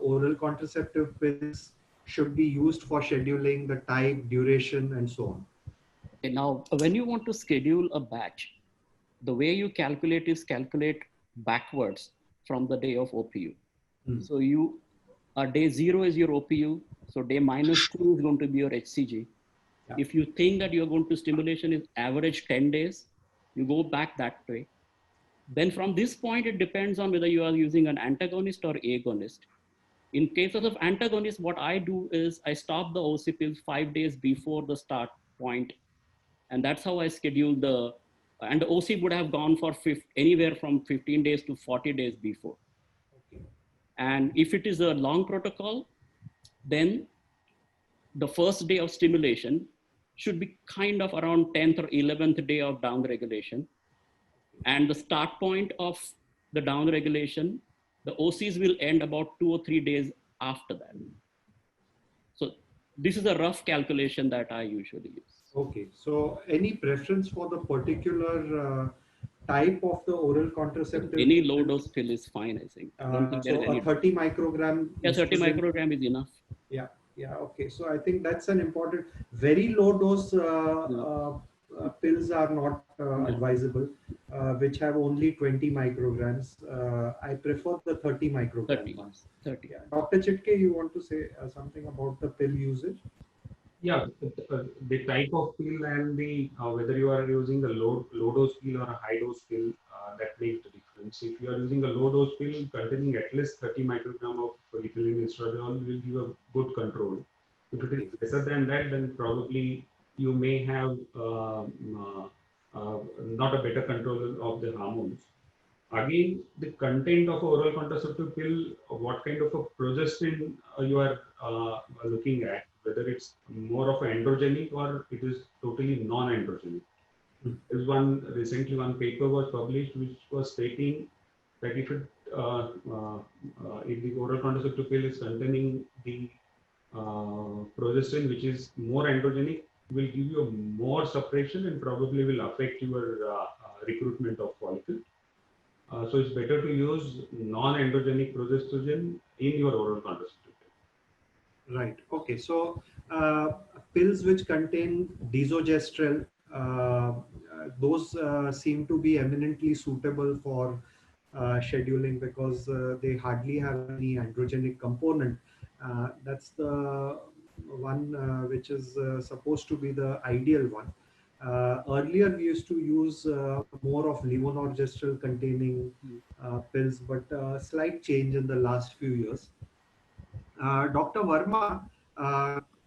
oral contraceptive pills should be used for scheduling, the type, duration, and so on. Okay, now, when you want to schedule a batch, the way you calculate is calculate backwards from the day of OPU. So day 0 is your OPU. So day -2 is going to be your HCG. Yeah. If you think that you're going to stimulation is average 10 days, you go back that way. Then from this point, it depends on whether you are using an antagonist or agonist. In cases of antagonist, what I do is I stop the OC pills 5 days before the start point. And that's how I schedule and the OC would have gone for anywhere from 15 days to 40 days before. Okay. And if it is a long protocol, then the first day of stimulation should be kind of around 10th or 11th day of down regulation. And the start point of the down regulation, the OCs will end about 2 or 3 days after that. So this is a rough calculation that I usually use. Okay, so any preference for the particular type of the oral contraceptive? Any low dose pill is fine, I think. So a 30 microgram? Yeah, 30 microgram is enough. Yeah, yeah, okay. So I think that's an important, very low dose pills are not advisable, which have only 20 micrograms. I prefer the 30 microgram ones. 30. Yeah. Dr. Chitke, you want to say something about the pill usage? Yeah, the type of pill and the whether you are using the low dose pill or a high dose pill, that makes the difference. And if you are using a low dose pill containing at least 30 microgram of ethylene estradiol, will give a good control. If it is lesser than that, then probably you may have not a better control of the hormones. Again, the content of oral contraceptive pill, what kind of a progesterone you are looking at, whether it's more of an androgenic or it is totally non-androgenic. There's recently one paper was published which was stating that if the oral contraceptive pill is containing the progesterone which is more androgenic, will give you more suppression and probably will affect your recruitment of follicle. So it's better to use non-androgenic progesterone in your oral contraceptive. Right. Okay. So pills which contain desogestrel, those seem to be eminently suitable for scheduling because they hardly have any androgenic component. That's the one which is supposed to be the ideal one. Earlier, we used to use more of levonorgestrel containing pills, but slight change in the last few years. Dr. Verma,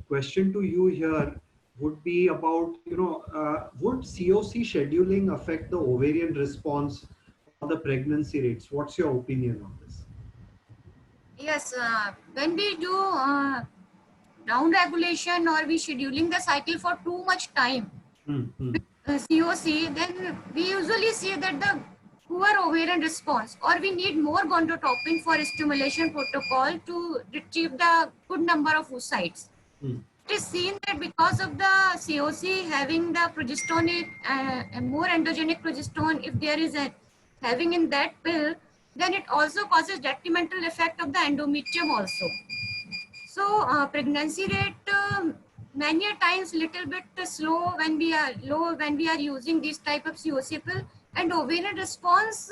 question to you here would be about, would COC scheduling affect the ovarian response or the pregnancy rates? What's your opinion on this? Yes, when we do down regulation or we scheduling the cycle for too much time, COC, then we usually see that the poor ovarian response, or we need more gonadotropin for stimulation protocol to retrieve the good number of oocytes. It is seen that because of the COC having the progesterone, more androgenic progesterone, if there is a having in that pill, then it also causes detrimental effect of the endometrium also. So pregnancy rate many a times little bit slow when we are low when we are using this type of COC pill, and ovarian response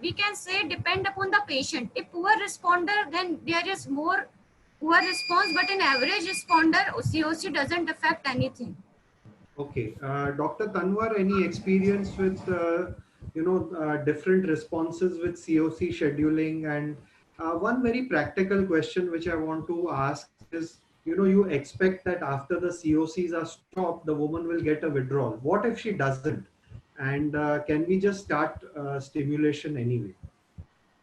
we can say depend upon the patient. If poor responder, then there is more poor response, but in average responder, COC doesn't affect anything. Okay, Dr. Tanwar, any experience with different responses with COC scheduling? And one very practical question which I want to ask is, you expect that after the COCs are stopped, the woman will get a withdrawal. What if she doesn't? And can we just start stimulation anyway?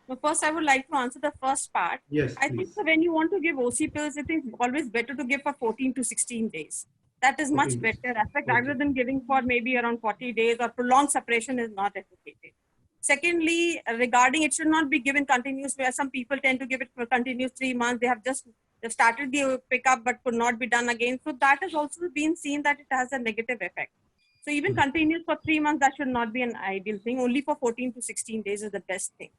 So first, I would like to answer the first part. Yes, I think so when you want to give OC pills, it is always better to give for 14 to 16 days. That is much better effect rather than giving for maybe around 40 days, or prolonged suppression is not advocated. Secondly, regarding it should not be given continuously, where some people tend to give it for continuous 3 months. They have just started the pickup but could not be done again. So that has also been seen that it has a negative effect. So even continuous for 3 months, that should not be an ideal thing. Only for 14 to 16 days is the best thing.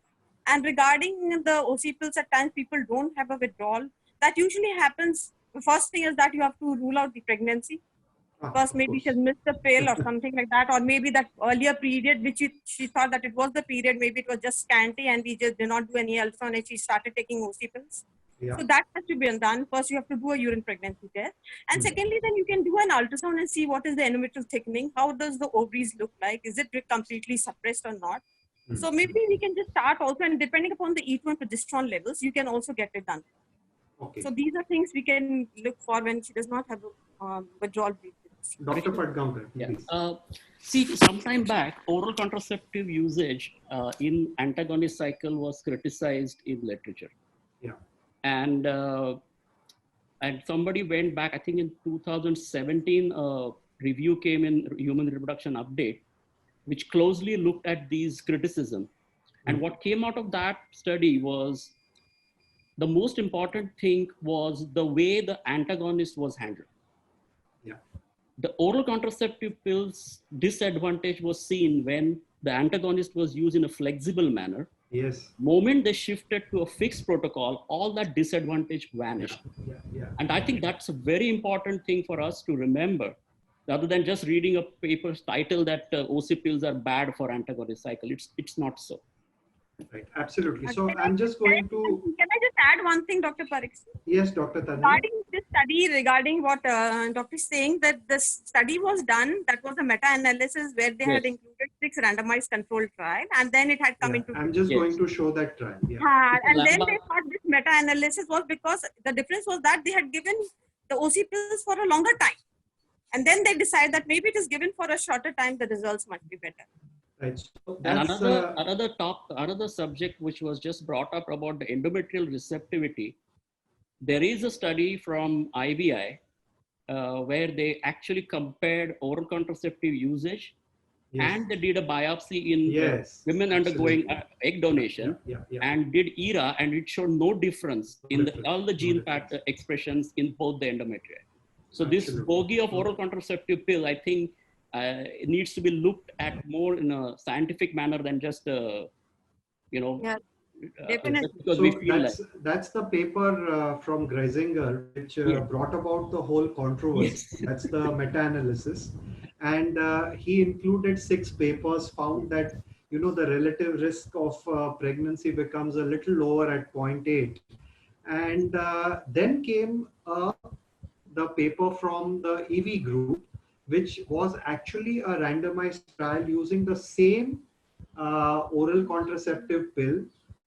And regarding the OC pills, at times people don't have a withdrawal. That usually happens. The first thing is that you have to rule out the pregnancy. Because maybe she has missed the pill or something like that, or maybe that earlier period which she thought that it was the period, maybe it was just scanty and we just did not do any ultrasound and she started taking OC pills. Yeah. So that has to be done. First, you have to do a urine pregnancy test. And secondly, then you can do an ultrasound and see what is the endometrial thickening. How does the ovaries look like? Is it completely suppressed or not? So maybe we can just start also, and depending upon the E2 and progesterone levels, you can also get it done. Okay. So these are things we can look for when she does not have a withdrawal. Dr. Padgaonkar, please. See, sometime back, oral contraceptive usage in antagonist cycle was criticized in literature. Yeah. And somebody went back, I think in 2017, a review came in Human Reproduction Update, which closely looked at these criticism. And what came out of that study was the most important thing was the way the antagonist was handled. Yeah. The oral contraceptive pills disadvantage was seen when the antagonist was used in a flexible manner. Yes. Moment they shifted to a fixed protocol, all that disadvantage vanished. Yeah. And I think that's a very important thing for us to remember, rather than just reading a paper's title that OC pills are bad for antagonist cycle. It's not so. Right. Absolutely. So Can I'm just going to. Can I just add one thing, Dr. Parikh? Yes, Dr. Tanya. Regarding this study, regarding what Dr. is saying, that the study was done, that was a meta-analysis where they had included 6 randomized controlled trial, and then it had come into. I'm just going to show that trial. Yeah. And then they thought this meta-analysis was because the difference was that they had given the OC pills for a longer time. And then they decided that maybe it is given for a shorter time, the results might be better. Right. So And that's, another subject which was just brought up about the endometrial receptivity. There is a study from IVI where they actually compared oral contraceptive usage and they did a biopsy in women undergoing egg donation and did ERA, and it showed no difference in all the gene pattern expressions in both the endometrium. So this bogey of oral contraceptive pill, I think it needs to be looked at more in a scientific manner than just, Definitely. because so we feel that's the paper from Greisinger, which brought about the whole controversy. That's the meta-analysis. And he included 6 papers, found that, the relative risk of pregnancy becomes a little lower at 0.8. And then came the paper from the EV group, which was actually a randomized trial using the same oral contraceptive pill.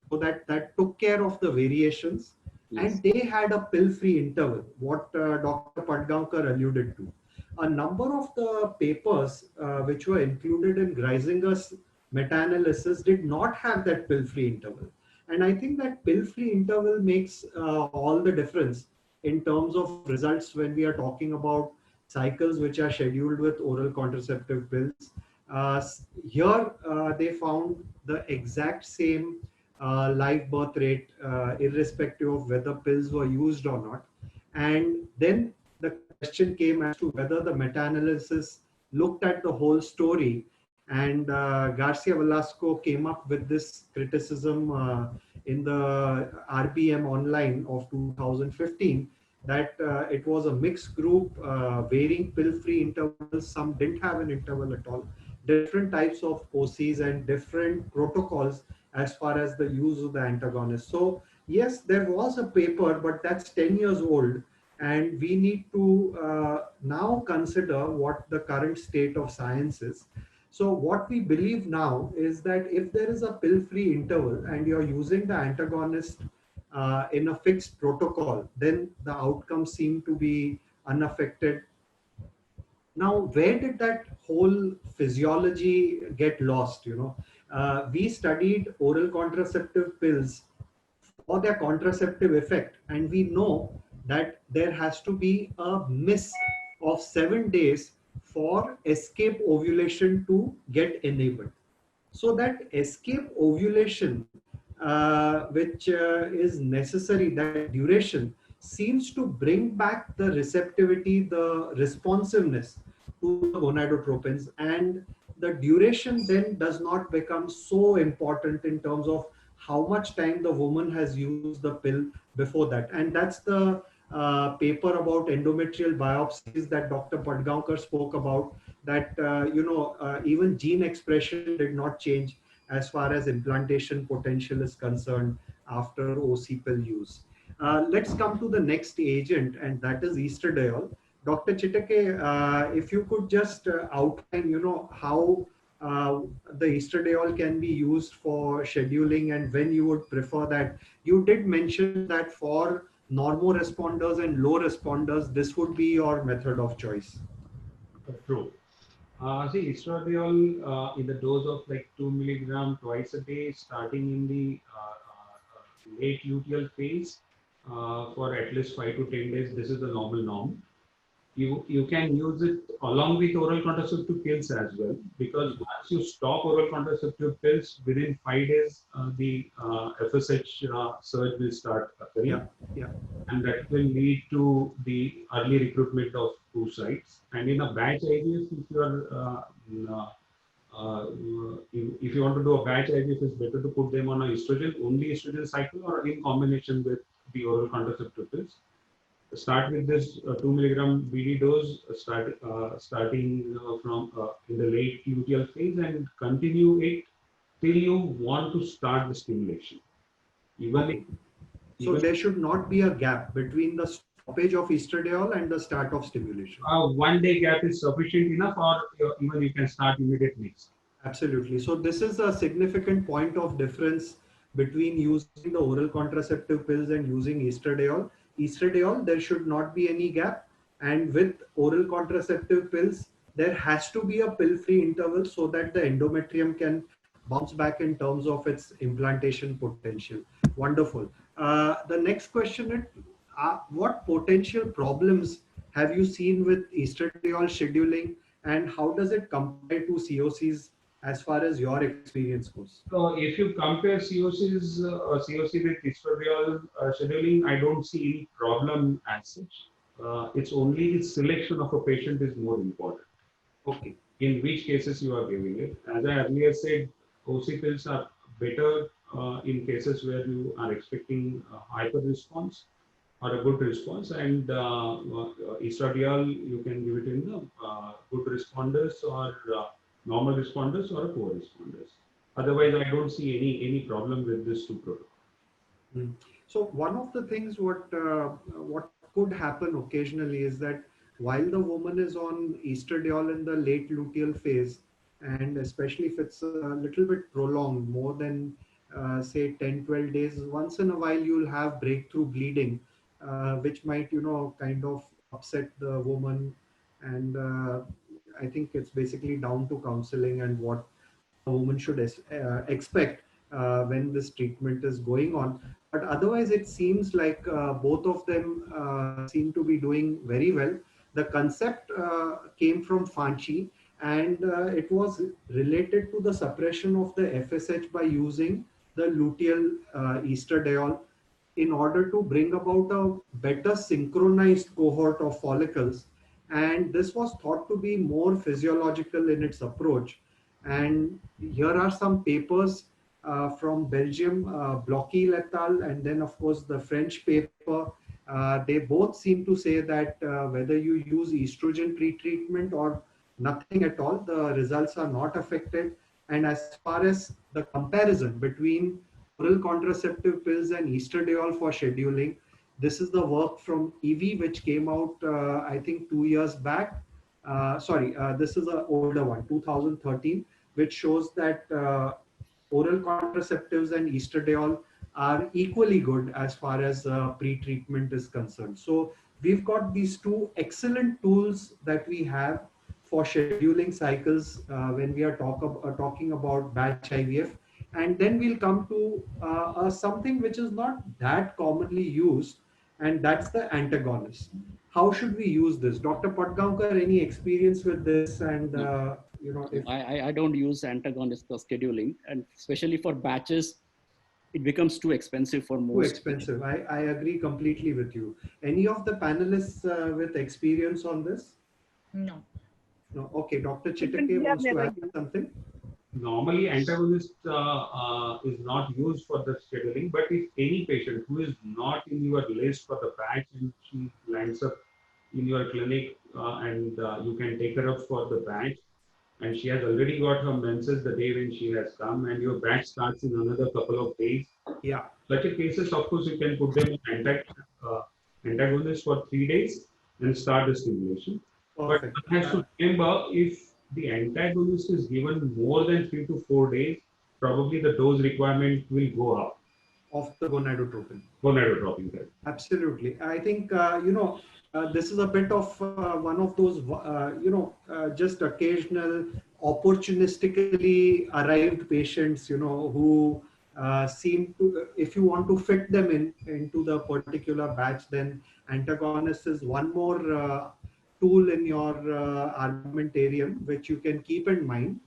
So that took care of the variations. And they had a pill-free interval, what Dr. Padgaonkar alluded to. A number of the papers which were included in Greisinger's meta-analysis did not have that pill-free interval. And I think that pill-free interval makes all the difference in terms of results when we are talking about cycles which are scheduled with oral contraceptive pills. Here they found the exact same live birth rate, irrespective of whether pills were used or not. And then the question came as to whether the meta-analysis looked at the whole story. And Garcia Velasco came up with this criticism in the RBM Online of 2015, that it was a mixed group, varying pill-free intervals. Some didn't have an interval at all. Different types of OCs and different protocols as far as the use of the antagonist. So yes, there was a paper, but that's 10 years old. And we need to now consider what the current state of science is. So what we believe now is that if there is a pill-free interval and you're using the antagonist in a fixed protocol, then the outcomes seem to be unaffected. Now, where did that whole physiology get lost? We studied oral contraceptive pills for their contraceptive effect, and we know that there has to be a miss of 7 days for escape ovulation to get enabled. So that escape ovulation, which is necessary, that duration, seems to bring back the receptivity, the responsiveness to the gonadotropins, and the duration then does not become so important in terms of how much time the woman has used the pill before that. And that's the paper about endometrial biopsies that Dr. Padgaonkar spoke about, that even gene expression did not change as far as implantation potential is concerned after OC pill use. Let's come to the next agent, and that is estradiol. Dr. Chitake, if you could just outline, how the estradiol can be used for scheduling and when you would prefer that. You did mention that for normoresponders and low responders, this would be your method of choice. True. See, estradiol in the dose of like 2 milligram twice a day, starting in the late luteal phase for at least 5 to 10 days. This is the normal norm. You can use it along with oral contraceptive pills as well, because once you stop oral contraceptive pills, within 5 days, the FSH surge will start occurring. And that will lead to the early recruitment of oocytes. And in a batch IVF, if you want to do a batch IVF, it's better to put them on a only estrogen cycle, or in combination with the oral contraceptive pills. Start with this 2 milligram BD dose, starting from in the late luteal phase, and continue it till you want to start the stimulation. Okay. So there should not be a gap between the stoppage of estradiol and the start of stimulation. 1 day gap is sufficient enough, or even you can start immediately. Absolutely. So this is a significant point of difference between using the oral contraceptive pills and using estradiol. Estradiol, there should not be any gap. And with oral contraceptive pills, there has to be a pill-free interval so that the endometrium can bounce back in terms of its implantation potential. Wonderful. The next question is, what potential problems have you seen with estradiol scheduling, and how does it compare to COCs as far as your experience goes? So if you compare COC with estradiol scheduling, I don't see any problem as such. It's only the selection of a patient is more important. Okay. In which cases you are giving it. As I earlier said, OC pills are better in cases where you are expecting a hyper response or a good response, and estradiol you can give it in the good responders or normal responders or poor responders. Otherwise, I don't see any problem with this two protocols. So one of the things what could happen occasionally is that while the woman is on estradiol in the late luteal phase, and especially if it's a little bit prolonged, more than say 10-12 days, once in a while you'll have breakthrough bleeding, which might kind of upset the woman, and I think it's basically down to counseling and what a woman should expect when this treatment is going on. But otherwise, it seems like both of them seem to be doing very well. The concept came from Fanchi, and it was related to the suppression of the FSH by using the luteal estradiol in order to bring about a better synchronized cohort of follicles. And this was thought to be more physiological in its approach. And here are some papers from Belgium, Blocky et al., and then of course the French paper. They both seem to say that whether you use estrogen pretreatment or nothing at all, the results are not affected. And as far as the comparison between oral contraceptive pills and estradiol for scheduling, this is the work from Evie, which came out, I think, 2 years back. This is an older one, 2013, which shows that oral contraceptives and estradiol are equally good as far as pre-treatment is concerned. So we've got these two excellent tools that we have for scheduling cycles when we are talking about batch IVF. And then we'll come to something which is not that commonly used, and that's the antagonist. How should we use this? Dr. Patgaonkar, any experience with this? And I don't use antagonist for scheduling, and especially for batches, it becomes too expensive for most. Too expensive. I agree completely with you. Any of the panelists with experience on this? No. No. Okay, Dr. Chitake wants to add something. Normally, antagonist is not used for the scheduling, but if any patient who is not in your list for the batch and she lands up in your clinic and you can take her up for the batch, and she has already got her menses the day when she has come, and your batch starts in another couple of days. Yeah. Such a cases, of course, you can put them on antagonist for 3 days and start the stimulation. Perfect. But one has to remember, if the antagonist is given more than 3 to 4 days, probably the dose requirement will go up. Of the gonadotropin. Gonadotropin. Right? Absolutely. I think, this is a bit of one of those, just occasional opportunistically arrived patients, who seem to, if you want to fit them into the particular batch, then antagonist is one more tool in your armamentarium, which you can keep in mind.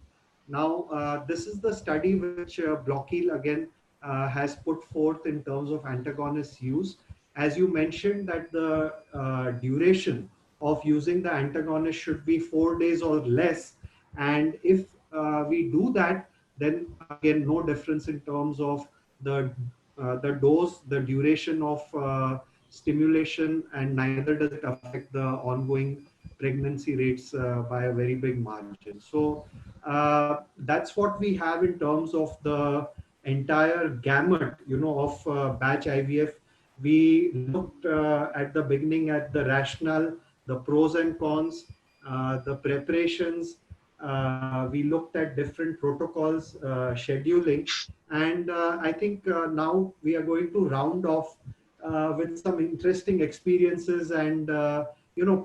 Now, this is the study which Blocky again has put forth in terms of antagonist use. As you mentioned that the duration of using the antagonist should be 4 days or less. And if we do that, then again, no difference in terms of the dose, the duration of stimulation, and neither does it affect the ongoing pregnancy rates by a very big margin. So that's what we have in terms of the entire gamut, of batch IVF. We looked at the beginning at the rationale, the pros and cons, the preparations. We looked at different protocols, scheduling, and I think now we are going to round off with some interesting experiences and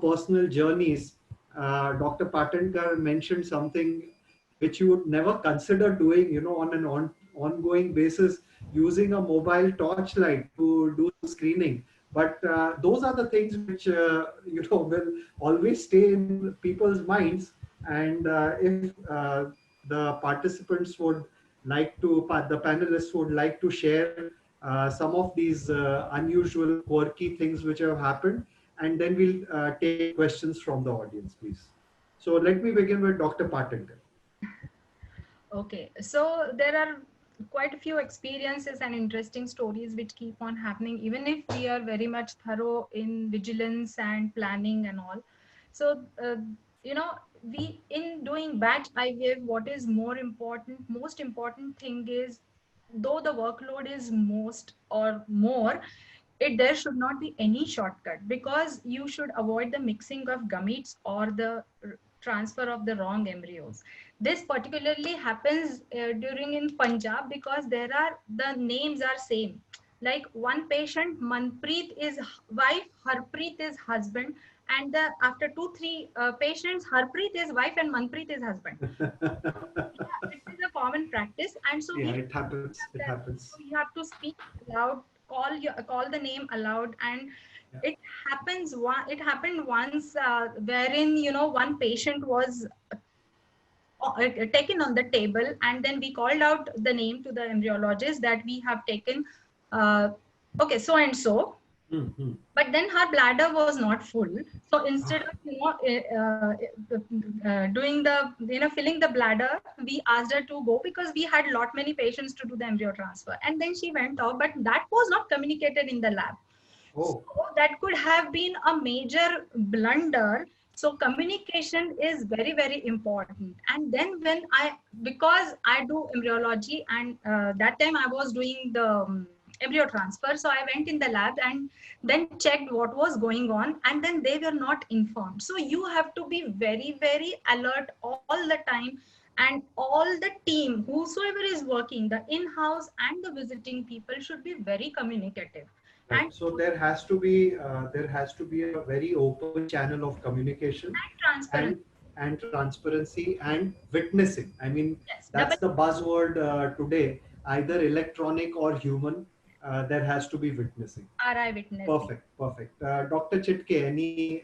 personal journeys. Dr. Patankar mentioned something which you would never consider doing, on an ongoing basis, using a mobile torchlight to do screening. But those are the things which will always stay in people's minds. And if the participants would like to, the panelists would like to share some of these unusual, quirky things which have happened, and then we'll take questions from the audience, please. So let me begin with Dr. Patankar. Okay, so there are quite a few experiences and interesting stories which keep on happening, even if we are very much thorough in vigilance and planning and all. So, we in doing batch IVF, what is most important thing is, though the workload is most or more, there should not be any shortcut, because you should avoid the mixing of gametes or the transfer of the wrong embryos. This particularly happens during in Punjab, because the names are same. Like one patient, Manpreet is wife, Harpreet is husband, and after 2-3 patients, Harpreet is wife and Manpreet is husband. Yeah, it is a common practice, and so yeah, it happens. It happens. So you have to speak aloud, call the name aloud, and it happens. It happened once, wherein one patient was taken on the table, and then we called out the name to the embryologist that we have taken, okay, so and so. Mm-hmm. But then her bladder was not full. So instead of doing the filling the bladder, we asked her to go, because we had many patients to do the embryo transfer. And then she went off, but that was not communicated in the lab. Oh. So that could have been a major blunder. So communication is very, very important. And then because I do embryology, and that time I was doing the embryo transfer. So I went in the lab and then checked what was going on, and then they were not informed. So you have to be very, very alert all the time, and all the team, whosoever is working, the in-house and the visiting people, should be very communicative. Right. And so there has to be a very open channel of communication and transparency and witnessing. I mean, yes, that's the buzzword today. Either electronic or human, there has to be witnessing. RI witnessing. Perfect. Dr. Chitke,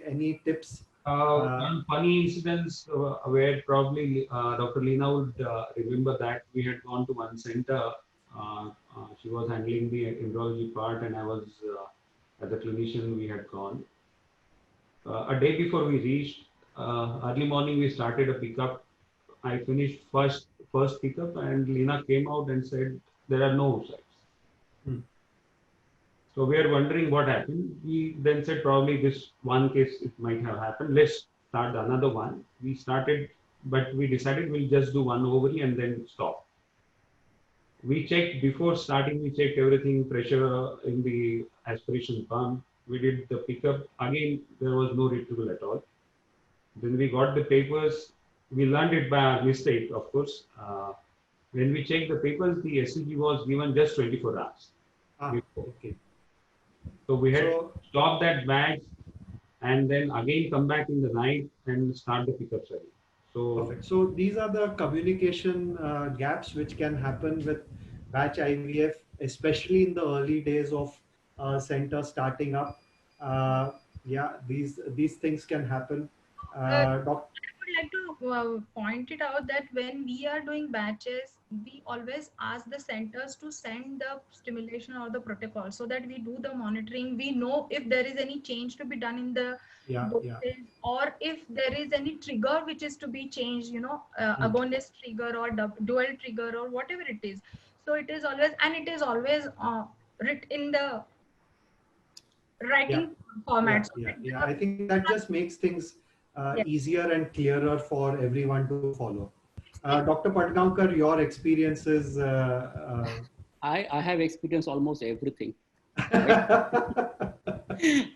any tips? One funny incidents where probably Dr. Leena would remember that we had gone to one center. She was handling the embryology part, and I was as a clinician. We had gone. A day before we reached, early morning we started a pickup. I finished first pickup, and Leena came out and said there are no oocytes. So we are wondering what happened. We then said probably this one case it might have happened. Let's start another one. We started, but we decided we'll just do one ovary and then stop. We checked before starting, we checked everything, pressure in the aspiration pump. We did the pickup. Again, there was no retrieval at all. Then we got the papers. We learned it by our mistake, of course. When we checked the papers, the SCG was given just 24 hours. Okay. So we had to stop that batch and then again come back in the night and start the pickup study. Perfect. So these are the communication gaps which can happen with batch IVF, especially in the early days of center starting up. These things can happen. I would like to point it out that when we are doing batches, we always ask the centers to send the stimulation or the protocol, so that we do the monitoring. We know if there is any change to be done in the dosage, or if there is any trigger which is to be changed, agonist trigger or dual trigger or whatever it is. So it is always written in the writing format. I think that just makes things Yes. easier and clearer for everyone to follow. Dr. Patgaonkar, your experiences. I have experienced almost everything. Right?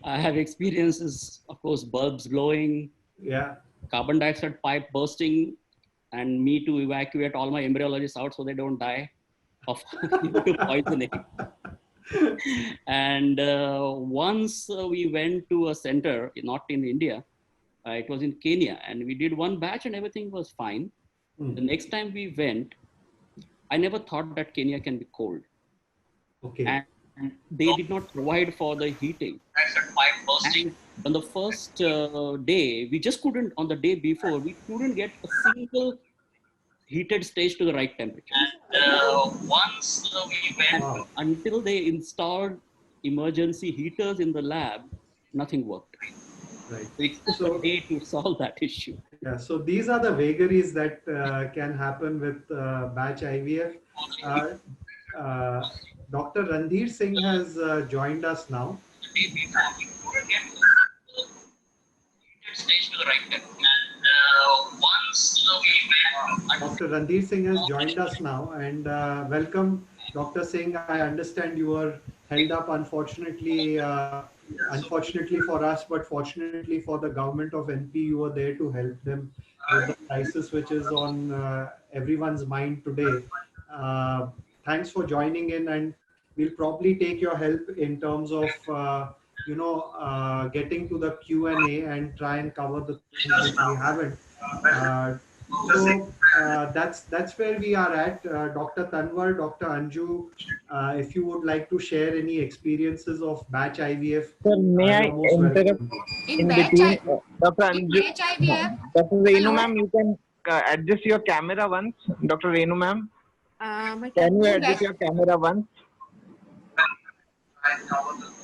I have experiences, of course, bulbs blowing, Yeah. carbon dioxide pipe bursting, and me to evacuate all my embryologists out so they don't die of due to poisoning. And once we went to a center, not in India, it was in Kenya, and we did one batch and everything was fine. The next time we went, I never thought that Kenya can be cold. Okay. And they did not provide for the heating. And on the first day, we just couldn't, on the day before, we couldn't get a single heated stage to the right temperature. Once we went, Wow. until they installed emergency heaters in the lab, nothing worked. Right. So it took So- a day to solve that issue. Yeah, so these are the vagaries that can happen with batch IVF. Dr. Randhir Singh has joined us now. Dr. Randhir Singh has joined us now, and welcome, Dr. Singh. I understand you were held up, unfortunately for us, but fortunately for the government of NP, you were there to help them with the crisis which is on everyone's mind today. Thanks for joining in, and we'll probably take your help in terms of getting to the Q&A and try and cover the things which we haven't. That's where we are at. Dr. Tanwar, Dr. Anju, if you would like to share any experiences of batch IVF, Sir, may I you're most interrupt welcome. in batch between? I- Dr. in Anju, batch IVF. Dr. Renu Hello? ma'am, you can adjust your camera once. Dr. Renu ma'am, My can you In adjust batch- your camera once?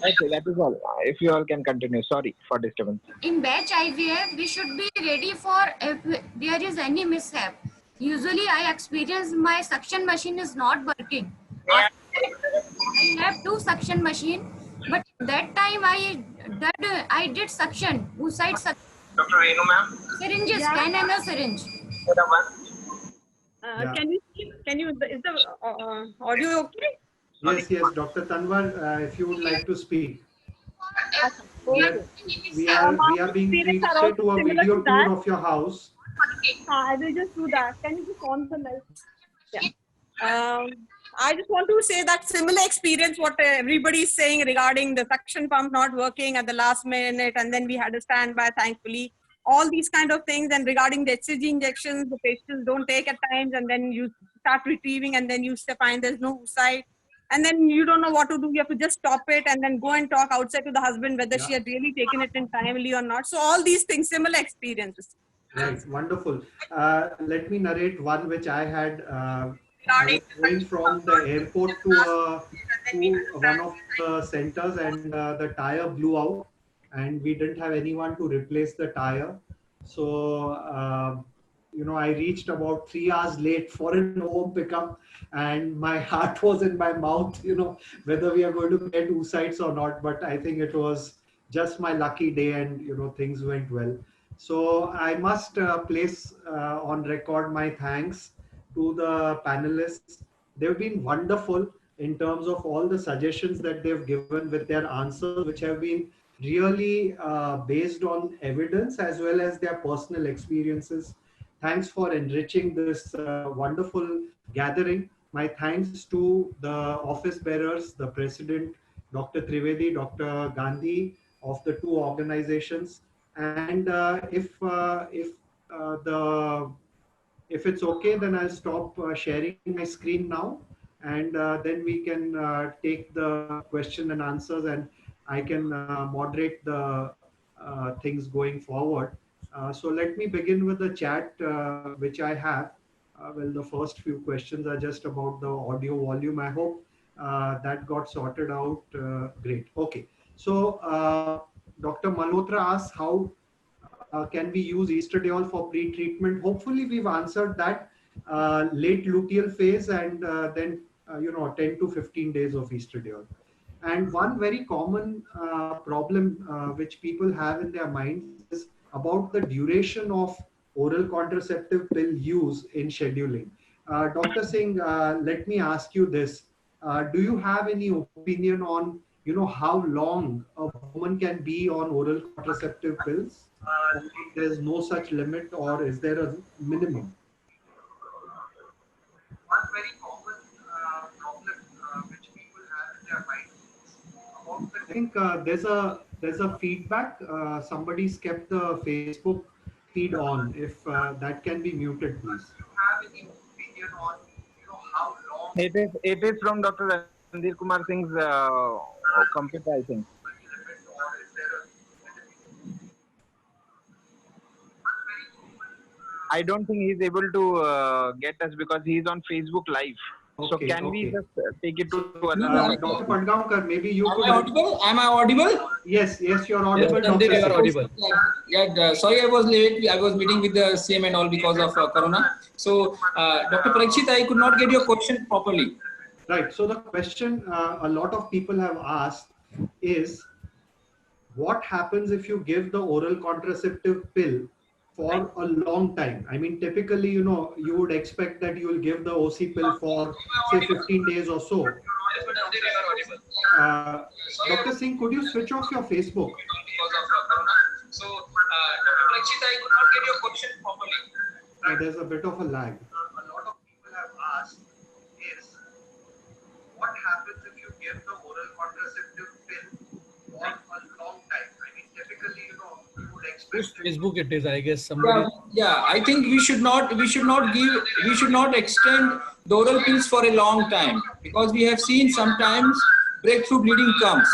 Okay, that is all. If you all can continue. Sorry for disturbance. In batch IVF, we should be ready for if there is any mishap. Usually, I experience my suction machine is not working. I have two suction machine, but that time I did suction, oocyte suction, Dr. Renu ma'am, syringes, Yeah. 10 ml syringe. Yeah. Can you see? Can you? Is the audio okay? Yes, Dr. Tanwar, if you would like to speak. We are being Experience treated around to a similar video to that. tour of your house. I will just do that. Can you just on the light? Yeah. I just want to say that similar experience what everybody is saying regarding the suction pump not working at the last minute, and then we had a standby, thankfully. All these kind of things, and regarding the HCG injections, the patients don't take at times, and then you start retrieving, and then you find there's no oocyte, and then you don't know what to do. You have to just stop it, and then go and talk outside to the husband whether she had really taken it in timely or not. So all these things, similar experiences. Right, wonderful. Let me narrate one which I had. I was going from the airport to one of the centers, and the tire blew out, and we didn't have anyone to replace the tire. So, I reached about 3 hours late for an home pickup, and my heart was in my mouth, whether we are going to get oocytes or not. But I think it was just my lucky day, and, things went well. So I must place on record my thanks to the panelists. They've been wonderful in terms of all the suggestions that they've given with their answers, which have been really based on evidence as well as their personal experiences. Thanks for enriching this wonderful gathering. My thanks to the office bearers, the president, Dr. Trivedi, Dr. Gandhi of the two organizations. And if it's okay, then I'll stop sharing my screen now, and then we can take the question and answers, and I can moderate the things going forward. So let me begin with the chat, which I have. Well, the first few questions are just about the audio volume. I hope that got sorted out. Great. Okay. So Dr. Malhotra asks, how can we use estradiol for pre-treatment? Hopefully we've answered that. Late luteal phase, and then 10 to 15 days of estradiol. And one very common problem which people have in their minds is about the duration of oral contraceptive pill use in scheduling. Dr. Singh, let me ask you this. Do you have any opinion on, how long a woman can be on oral contraceptive pills? Or there's no such limit, or is there a minimum? One very common problem which people have in their mind about the, I think there's a feedback. Somebody's kept the Facebook feed on. If that can be muted, please. Do you have any opinion on, how long? It is from Dr. Randir Kumar Singh's computer, I think. I don't think he's able to get us because he's on Facebook Live. So Okay, can we okay. just take it to Dr. Padgaonkar, maybe you Am could. I audible? Am I audible? Yes, you're Yes, audible, Randir, you are Dr. Singh. audible. Yeah, sorry I was late. I was meeting with the CM and all because of Corona. So, Dr. Parikshit, I could not get your question properly. Right. So the question a lot of people have asked is, what happens if you give the oral contraceptive pill for a long time? I mean, typically, you would expect that you will give the OC pill for say 15 days or so. Dr. Singh, could you switch off your Facebook? So, Dr. Parikshit, I could not get your question properly. There's a bit of a lag. A lot of people have asked is, what happens if you give the oral contraceptive pill for a long time? I mean, typically, you would expect. Whose Facebook it is? I guess somebody. Yeah, I think we should not extend the oral pills for a long time, because we have seen sometimes breakthrough bleeding comes,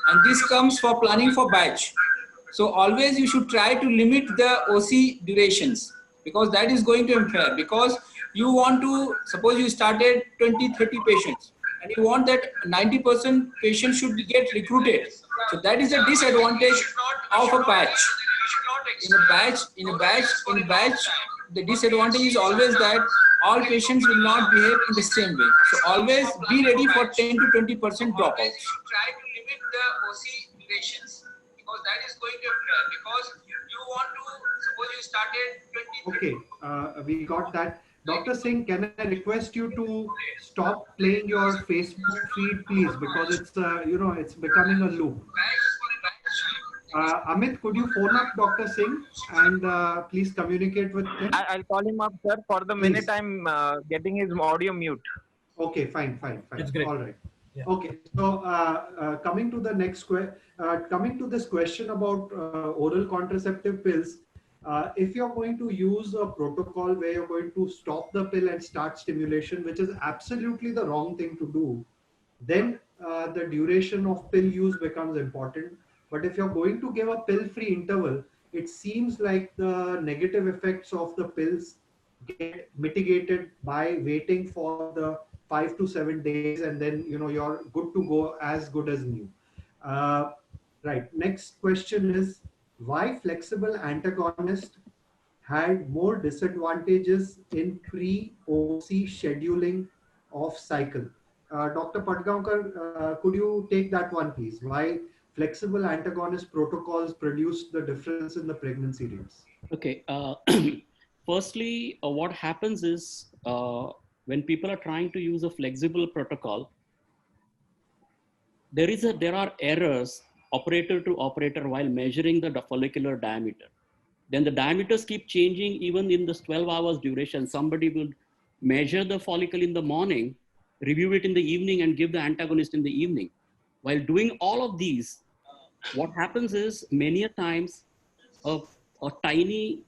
and this comes for planning for batch. So always you should try to limit the OC durations, because that is going to impair, because you want to, suppose you started 20-30 patients and you want that 90% patients should get recruited. So that is a disadvantage of a batch. In a batch, the disadvantage is always that all patients will not behave in the same way. So always be ready for 10 to 20% dropouts. Try to limit the OC durations, because that is going to impair, because you want to, suppose you started 20. Okay, we got that. Dr. Singh, can I request you to stop playing your Facebook feed, please, because it's it's becoming a loop. Amit, could you phone up Dr. Singh and please communicate with him? I'll call him up, sir. For the minute, I'm getting his audio mute. Okay, fine. It's great. All right. Yeah. Okay, so coming to the next coming to this question about oral contraceptive pills, if you're going to use a protocol where you're going to stop the pill and start stimulation, which is absolutely the wrong thing to do, then the duration of pill use becomes important. But if you're going to give a pill-free interval, it seems like the negative effects of the pills get mitigated by waiting for the 5 to 7 days, and then you're good to go, as good as new. Right. Next question is, why flexible antagonist had more disadvantages in pre-OC scheduling of cycle? Dr. Padgaonkar, could you take that one, please? Why flexible antagonist protocols produce the difference in the pregnancy rates? Okay. Firstly, what happens is when people are trying to use a flexible protocol, there are errors operator to operator while measuring the follicular diameter. Then the diameters keep changing even in this 12 hours duration. Somebody will measure the follicle in the morning, review it in the evening, and give the antagonist in the evening. While doing all of these, what happens is many a times a tiny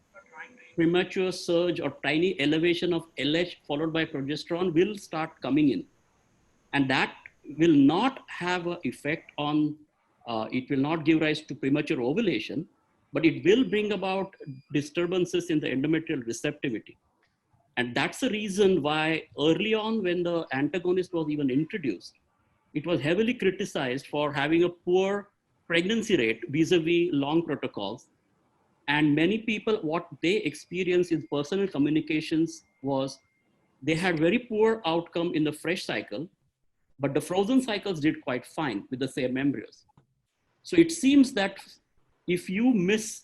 premature surge or tiny elevation of LH followed by progesterone will start coming in. And that will not have an effect on, it will not give rise to premature ovulation, but it will bring about disturbances in the endometrial receptivity. And that's the reason why early on, when the antagonist was even introduced, it was heavily criticized for having a poor pregnancy rate vis-a-vis long protocols. And many people, what they experienced in personal communications was they had very poor outcome in the fresh cycle, but the frozen cycles did quite fine with the same embryos. So it seems that if you miss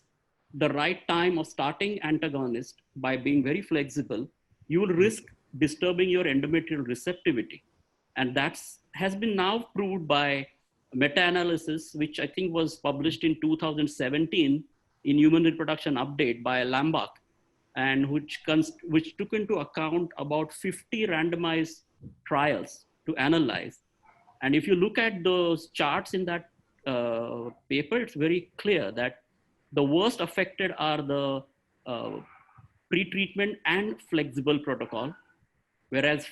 the right time of starting antagonist by being very flexible, you will risk disturbing your endometrial receptivity. And that's has been now proved by meta-analysis, which I think was published in 2017 in Human Reproduction Update by Lambach, and which took into account about 50 randomized trials to analyze. And if you look at those charts in that paper, it's very clear that the worst affected are the pre-treatment and flexible protocol, whereas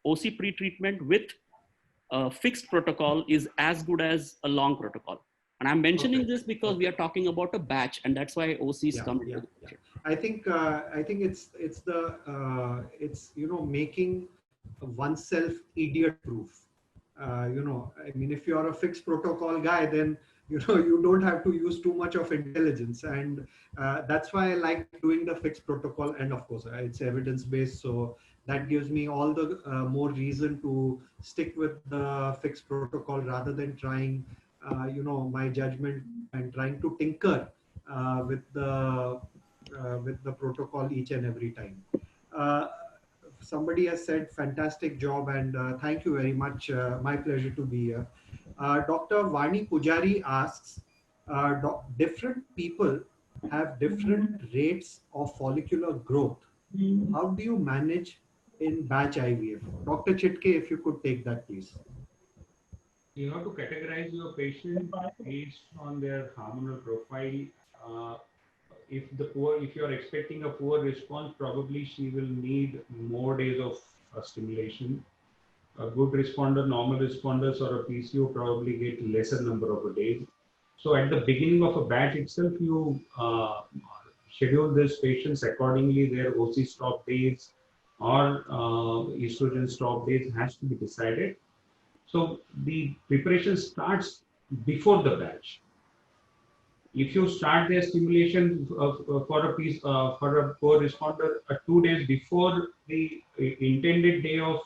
OC pre-treatment with a fixed protocol is as good as a long protocol. And I'm mentioning this because we are talking about a batch, and that's why OCs come into the picture. I think it's making oneself idiot proof. I mean, if you're a fixed protocol guy, then you don't have to use too much of intelligence, and that's why I like doing the fixed protocol. And of course, it's evidence based, so that gives me all the more reason to stick with the fixed protocol rather than trying my judgment and trying to tinker with the protocol each and every time. Somebody has said fantastic job, and thank you very much. My pleasure to be here. Dr. Vani Pujari asks, different people have different rates of follicular growth. How do you manage in batch IVF? Dr. Chitke, if you could take that, please. You have to categorize your patient based on their hormonal profile. If you are expecting a poor response, probably she will need more days of stimulation. A good responder, normal responders, or a PCO probably get lesser number of days. So at the beginning of a batch itself, you schedule these patients accordingly. Their OC stop days or estrogen stop days has to be decided. So the preparation starts before the batch. If you start their stimulation for a poor responder 2 days before the intended day of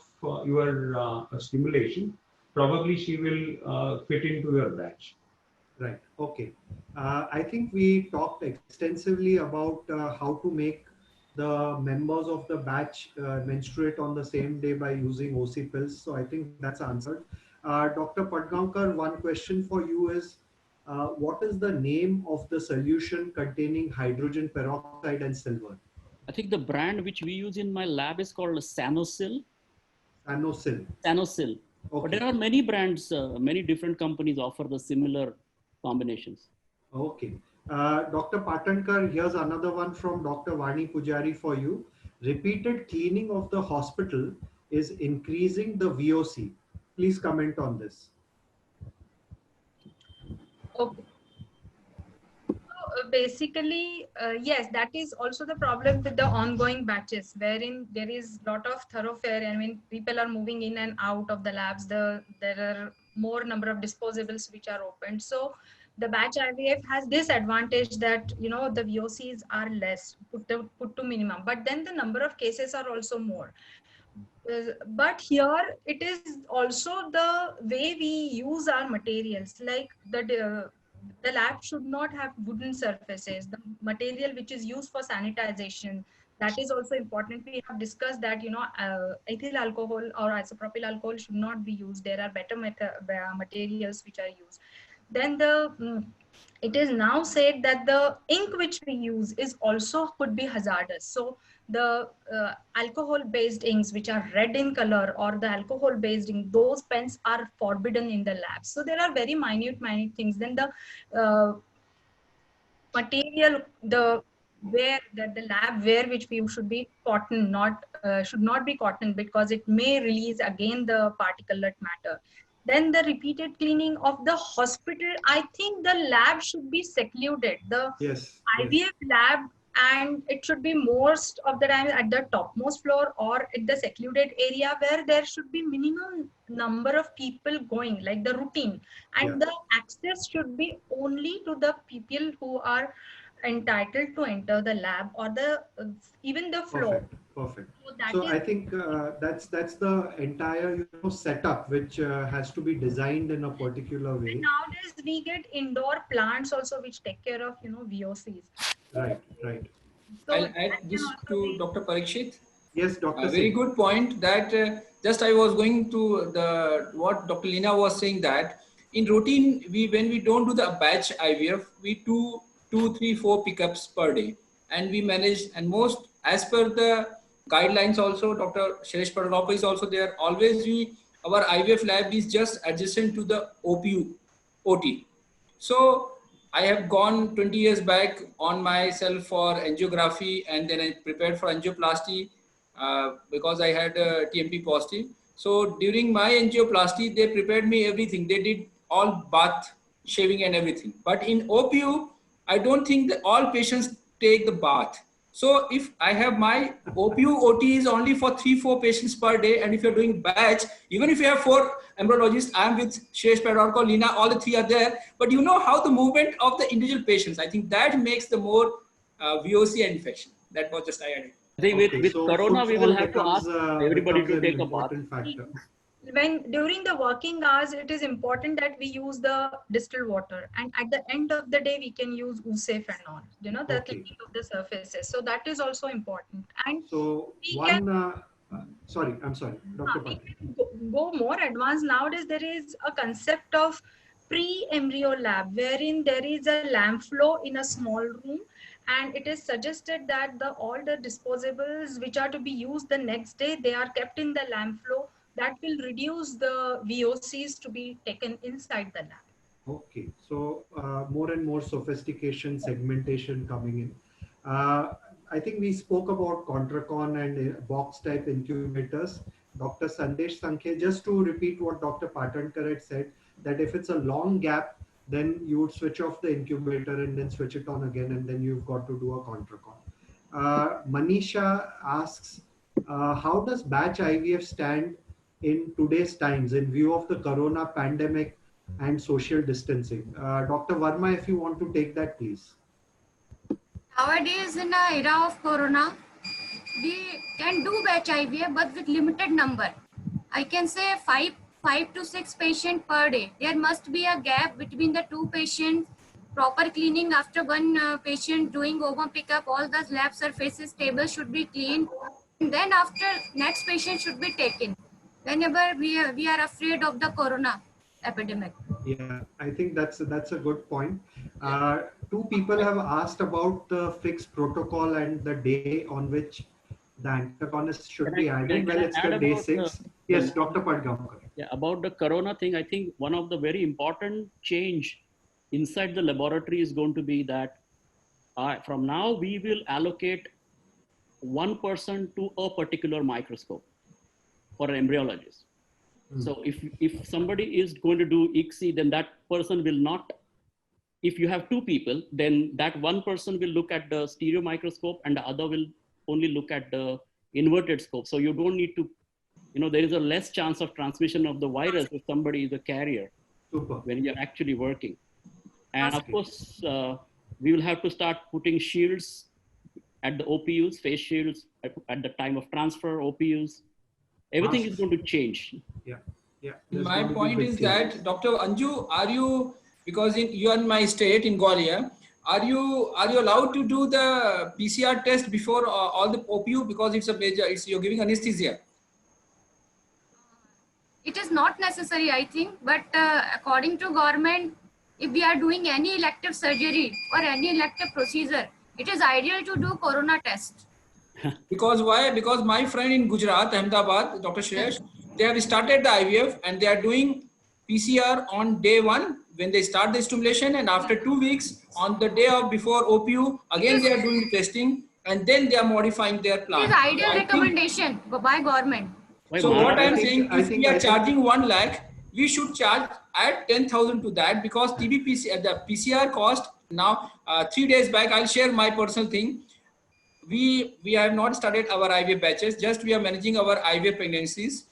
your stimulation, probably she will fit into your batch. Right. Okay. I think we talked extensively about how to make the members of the batch menstruate on the same day by using OC pills. So I think that's answered. Dr. Padgaonkar, one question for you is, what is the name of the solution containing hydrogen peroxide and silver? I think the brand which we use in my lab is called Sanosil. Sanosil. Sanosil. Okay. But there are many brands, many different companies offer the similar combinations. Okay. Dr. Patankar, here's another one from Dr. Vani Pujari for you. Repeated cleaning of the hospital is increasing the VOC. Please comment on this. Okay. So basically, yes, that is also the problem with the ongoing batches, wherein there is a lot of thoroughfare, and when people are moving in and out of the labs, there are more number of disposables which are opened. So the batch IVF has this advantage that the VOCs are less, put to minimum, but then the number of cases are also more. But here it is also the way we use our materials, like the lab should not have wooden surfaces. The material which is used for sanitization, that is also important. We have discussed that ethyl alcohol or isopropyl alcohol should not be used. There are better materials which are used. Then it is now said that the ink which we use is also could be hazardous. So the alcohol based inks which are red in color, or the alcohol based ink, those pens are forbidden in the lab. So there are very minute things. Then the material, the lab wear which we should be cotton, should not be cotton, because it may release again the particulate matter. Then the repeated cleaning of the hospital, I think the lab should be secluded. The IVF lab, and it should be most of the time at the topmost floor or at the secluded area where there should be minimum number of people going, like the routine. And the access should be only to the people who are entitled to enter the lab, or even the floor. Perfect. So that So is I think that's the entire setup which has to be designed in a particular way. nowadays we get indoor plants also which take care of VOCs. Right, right. So I'll that add can this also to be. Dr. Parikshit. Yes, Dr. A very Singh. good point that just I was going to the what Dr. Lina was saying that in routine when we don't do the batch IVF we do 2, 3, 4 pickups per day and we manage and most as per the guidelines also Dr. Shresh Padalapa is also there always our IVF lab is just adjacent to the OPU OT. So I have gone 20 years back on myself for angiography and then I prepared for angioplasty because I had TMP positive. So during my angioplasty, they prepared me everything. They did all bath, shaving and everything. But in OPU, I don't think that all patients take the bath. So if I have my OPU OT is only for 3-4 patients per day, and if you're doing batch, even if you have 4 embryologists, I'm with Shresh Padalapa, Lina, all the 3 are there. But you know how the movement of the individual patients, I think that makes the more VOC and infection. That was just I added. I think with So Corona, we will footfall have to ask everybody becomes to an take a bath. important factor. When during the working hours, it is important that we use the distilled water, and at the end of the day, we can use USAFE and all. The cleaning of the surfaces. So that is also important. And So we one, can, sorry, I'm sorry, Dr. we Patel. can go more advanced. Nowadays, there is a concept of pre-embryo lab, wherein there is a lamp flow in a small room, and it is suggested that all the disposables which are to be used the next day, they are kept in the lamp flow. That will reduce the VOCs to be taken inside the lab. Okay, so more and more sophistication, segmentation coming in. I think we spoke about Contracon and box type incubators. Dr. Sandesh Sankhe, just to repeat what Dr. Patankar had said, that if it's a long gap, then you would switch off the incubator and then switch it on again, and then you've got to do a Contracon. Manisha asks, how does batch IVF stand in today's times in view of the Corona pandemic and social distancing? Dr. Verma, if you want to take that, please. Nowadays, in the era of Corona, we can do batch IVF, but with limited number. I can say 5 to 6 patients per day. There must be a gap between the 2 patients, proper cleaning after 1 patient doing ovum pickup, all the lab surfaces, tables should be cleaned. And then after next patient should be taken. Whenever we are afraid of the Corona epidemic. Yeah, I think that's a good point. 2 people have asked about the fixed protocol and the day on which the antagonist should be added. Well, it's the day 6. Yes, Dr. Padgaonkar. Yeah, about the Corona thing, I think one of the very important change inside the laboratory is going to be that from now we will allocate 1 person to a particular microscope for an embryologist. So if somebody is going to do ICSI, then that person will not, if you have 2 people, then that 1 person will look at the stereo microscope and the other will only look at the inverted scope. So you don't need to, there is a less chance of transmission of the virus if somebody is a carrier. Super. When you're actually working. And of course, we will have to start putting shields at the OPUs, face shields at the time of transfer, OPUs. Everything is going to change. Yeah. My point is that, Dr. Anju, are you, because you are in my state in Gwalior, are you allowed to do the PCR test before all the OPU, because it's a major, you're giving anesthesia? It is not necessary, I think, but according to government, if we are doing any elective surgery or any elective procedure, it is ideal to do Corona test. Because why? Because my friend in Gujarat, Ahmedabad, Dr. Shresh, they have started the IVF and they are doing PCR on day 1 when they start the stimulation, and after 2 weeks on the day of before OPU, again they are doing testing, and then they are modifying their plan. It is ideal recommendation by government. So what I am saying, if we are charging 1 lakh, we should charge at 10,000 to that, because TB-PCR, the PCR cost now, 3 days back, I'll share my personal thing. We have not started our IVF batches, just we are managing our IVF pregnancies.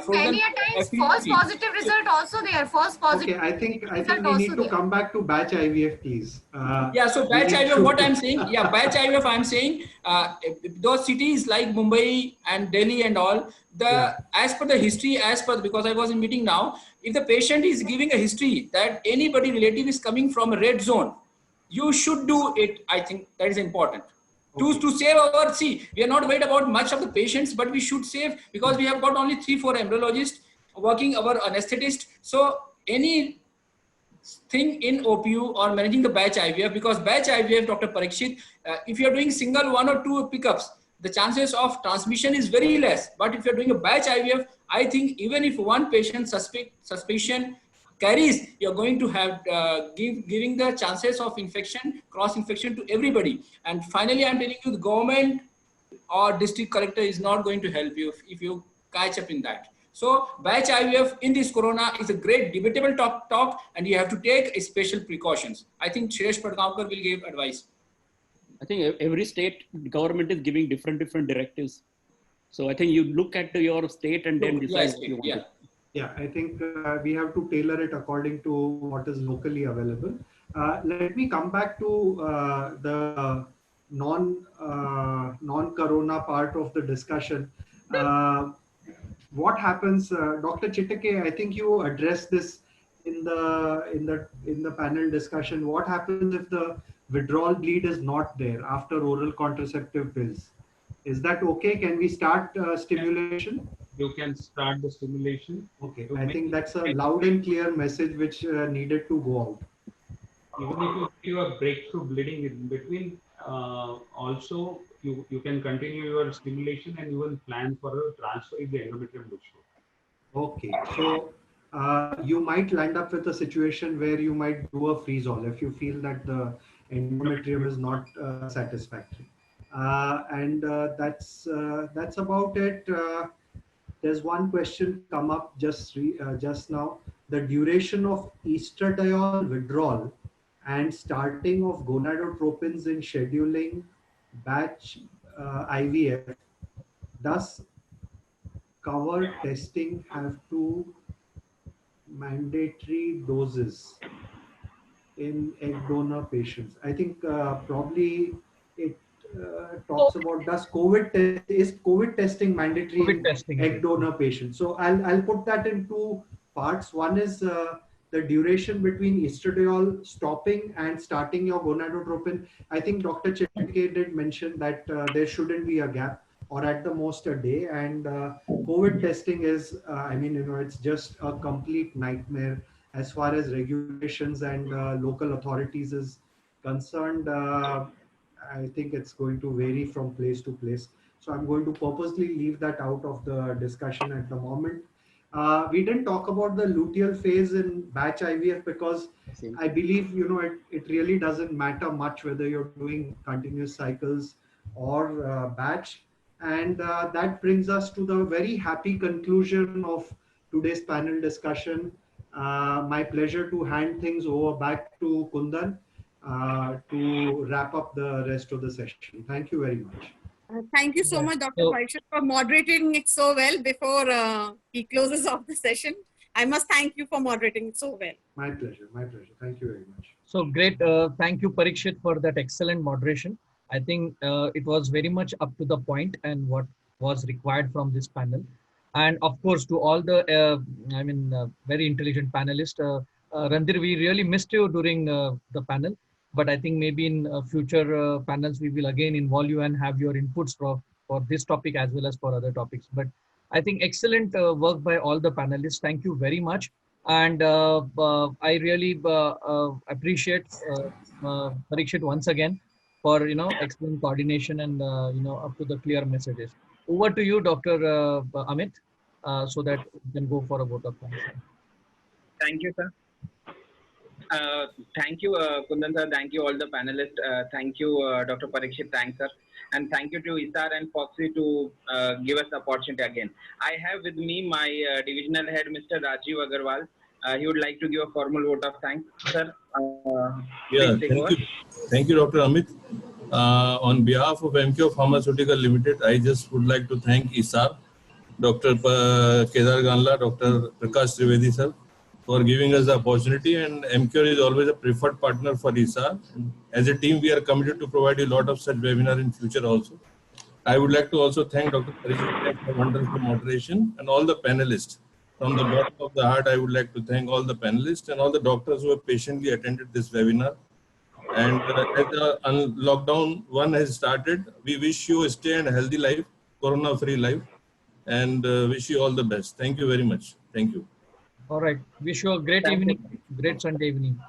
Many a times false positive result also there. False positive. Okay, I think result we need also to there. come back to batch IVF, please. Yeah, so batch IVF, what I'm saying, yeah, batch IVF, I'm saying, those cities like Mumbai and Delhi and all, as per the history, because I was in meeting now, if the patient is giving a history that anybody relative is coming from a red zone, you should do it. I think that is important. Okay. To save our, see, we are not worried about much of the patients, but we should save, because we have got only 3-4 embryologists working, our anesthetist. So any thing in OPU or managing the batch IVF, because batch IVF, Dr. Parikshit, if you're doing single 1 or 2 pickups, the chances of transmission is very less. But if you're doing a batch IVF, I think even if one patient suspicion carries, you're going to have giving the chances of infection, cross infection to everybody. And finally, I'm telling you, the government or district collector is not going to help you if you catch up in that. So batch IVF in this corona is a great debatable talk, and you have to take special precautions. I think Shreesh Padgaonkar will give advice. I think every state government is giving different directives. So I think you look at your state and then decide what you want to. Yeah, I think we have to tailor it according to what is locally available. Let me come back to the non-corona part of the discussion. What happens, Dr. Chittake? I think you addressed this in the panel discussion. What happens if the withdrawal bleed is not there after oral contraceptive pills? Is that okay? Can we start stimulation? You can start the stimulation. Okay, I think that's a loud and clear message which needed to go out. Even if you feel a breakthrough bleeding in between, also you can continue your stimulation and even plan for a transfer if the endometrium looks low. Okay, so you might land up with a situation where you might do a freeze-all if you feel that the endometrium is not satisfactory. And that's about it. There's one question come up just now. The duration of estradiol withdrawal and starting of gonadotropins in scheduling batch IVF, does cover testing have to mandatory doses in egg donor patients? I think probably it talks about is COVID testing mandatory in egg donor patients. So I'll put that in 2 parts. One is the duration between estradiol stopping and starting your gonadotropin. I think Dr. Chittake did mention that there shouldn't be a gap, or at the most a day. And COVID testing is, it's just a complete nightmare as far as regulations and local authorities is concerned. I think it's going to vary from place to place. So I'm going to purposely leave that out of the discussion at the moment. We didn't talk about the luteal phase in batch IVF because I believe, it really doesn't matter much whether you're doing continuous cycles or batch. And that brings us to the very happy conclusion of today's panel discussion. My pleasure to hand things over back to Kundan to wrap up the rest of the session. Thank you very much. Thank you so much, Dr. Parikshit, for moderating it so well before he closes off the session. I must thank you for moderating it so well. My pleasure. My pleasure. Thank you very much. So great. Thank you, Parikshit, for that excellent moderation. I think it was very much up to the point and what was required from this panel. And of course, to all the, very intelligent panelists, Randhir, we really missed you during the panel. But I think maybe in future panels, we will again involve you and have your inputs for this topic as well as for other topics. But I think excellent work by all the panelists. Thank you very much. And I really appreciate Parikshit once again for, excellent coordination and, up to the clear messages. Over to you, Dr. Amit, so that we can go for a vote of thanks. Thank you, sir. Thank you, Kundan sir. Thank you, all the panelists. Thank you, Dr. Parikshit. Thanks, sir. And thank you to Isar and Foxy to give us the opportunity again. I have with me my divisional head, Mr. Rajiv Agarwal. He would like to give a formal vote of thanks. Sir, thank you. Thank you, Dr. Amit. On behalf of Emcure Pharmaceutical Limited, I just would like to thank Isar Dr. Kedar Ganla, Dr. Prakash Trivedi sir, for giving us the opportunity. And MCure is always a preferred partner for ISAR. As a team, we are committed to provide you a lot of such webinar in future also. I would like to also thank Dr. Parishit for wonderful moderation and all the panelists. From the bottom of the heart, I would like to thank all the panelists and all the doctors who have patiently attended this webinar. And as the lockdown one has started, we wish you a stay and healthy life, corona-free life, and wish you all the best. Thank you very much. Thank you. All right. Wish you a great Thank you. evening, great Sunday evening.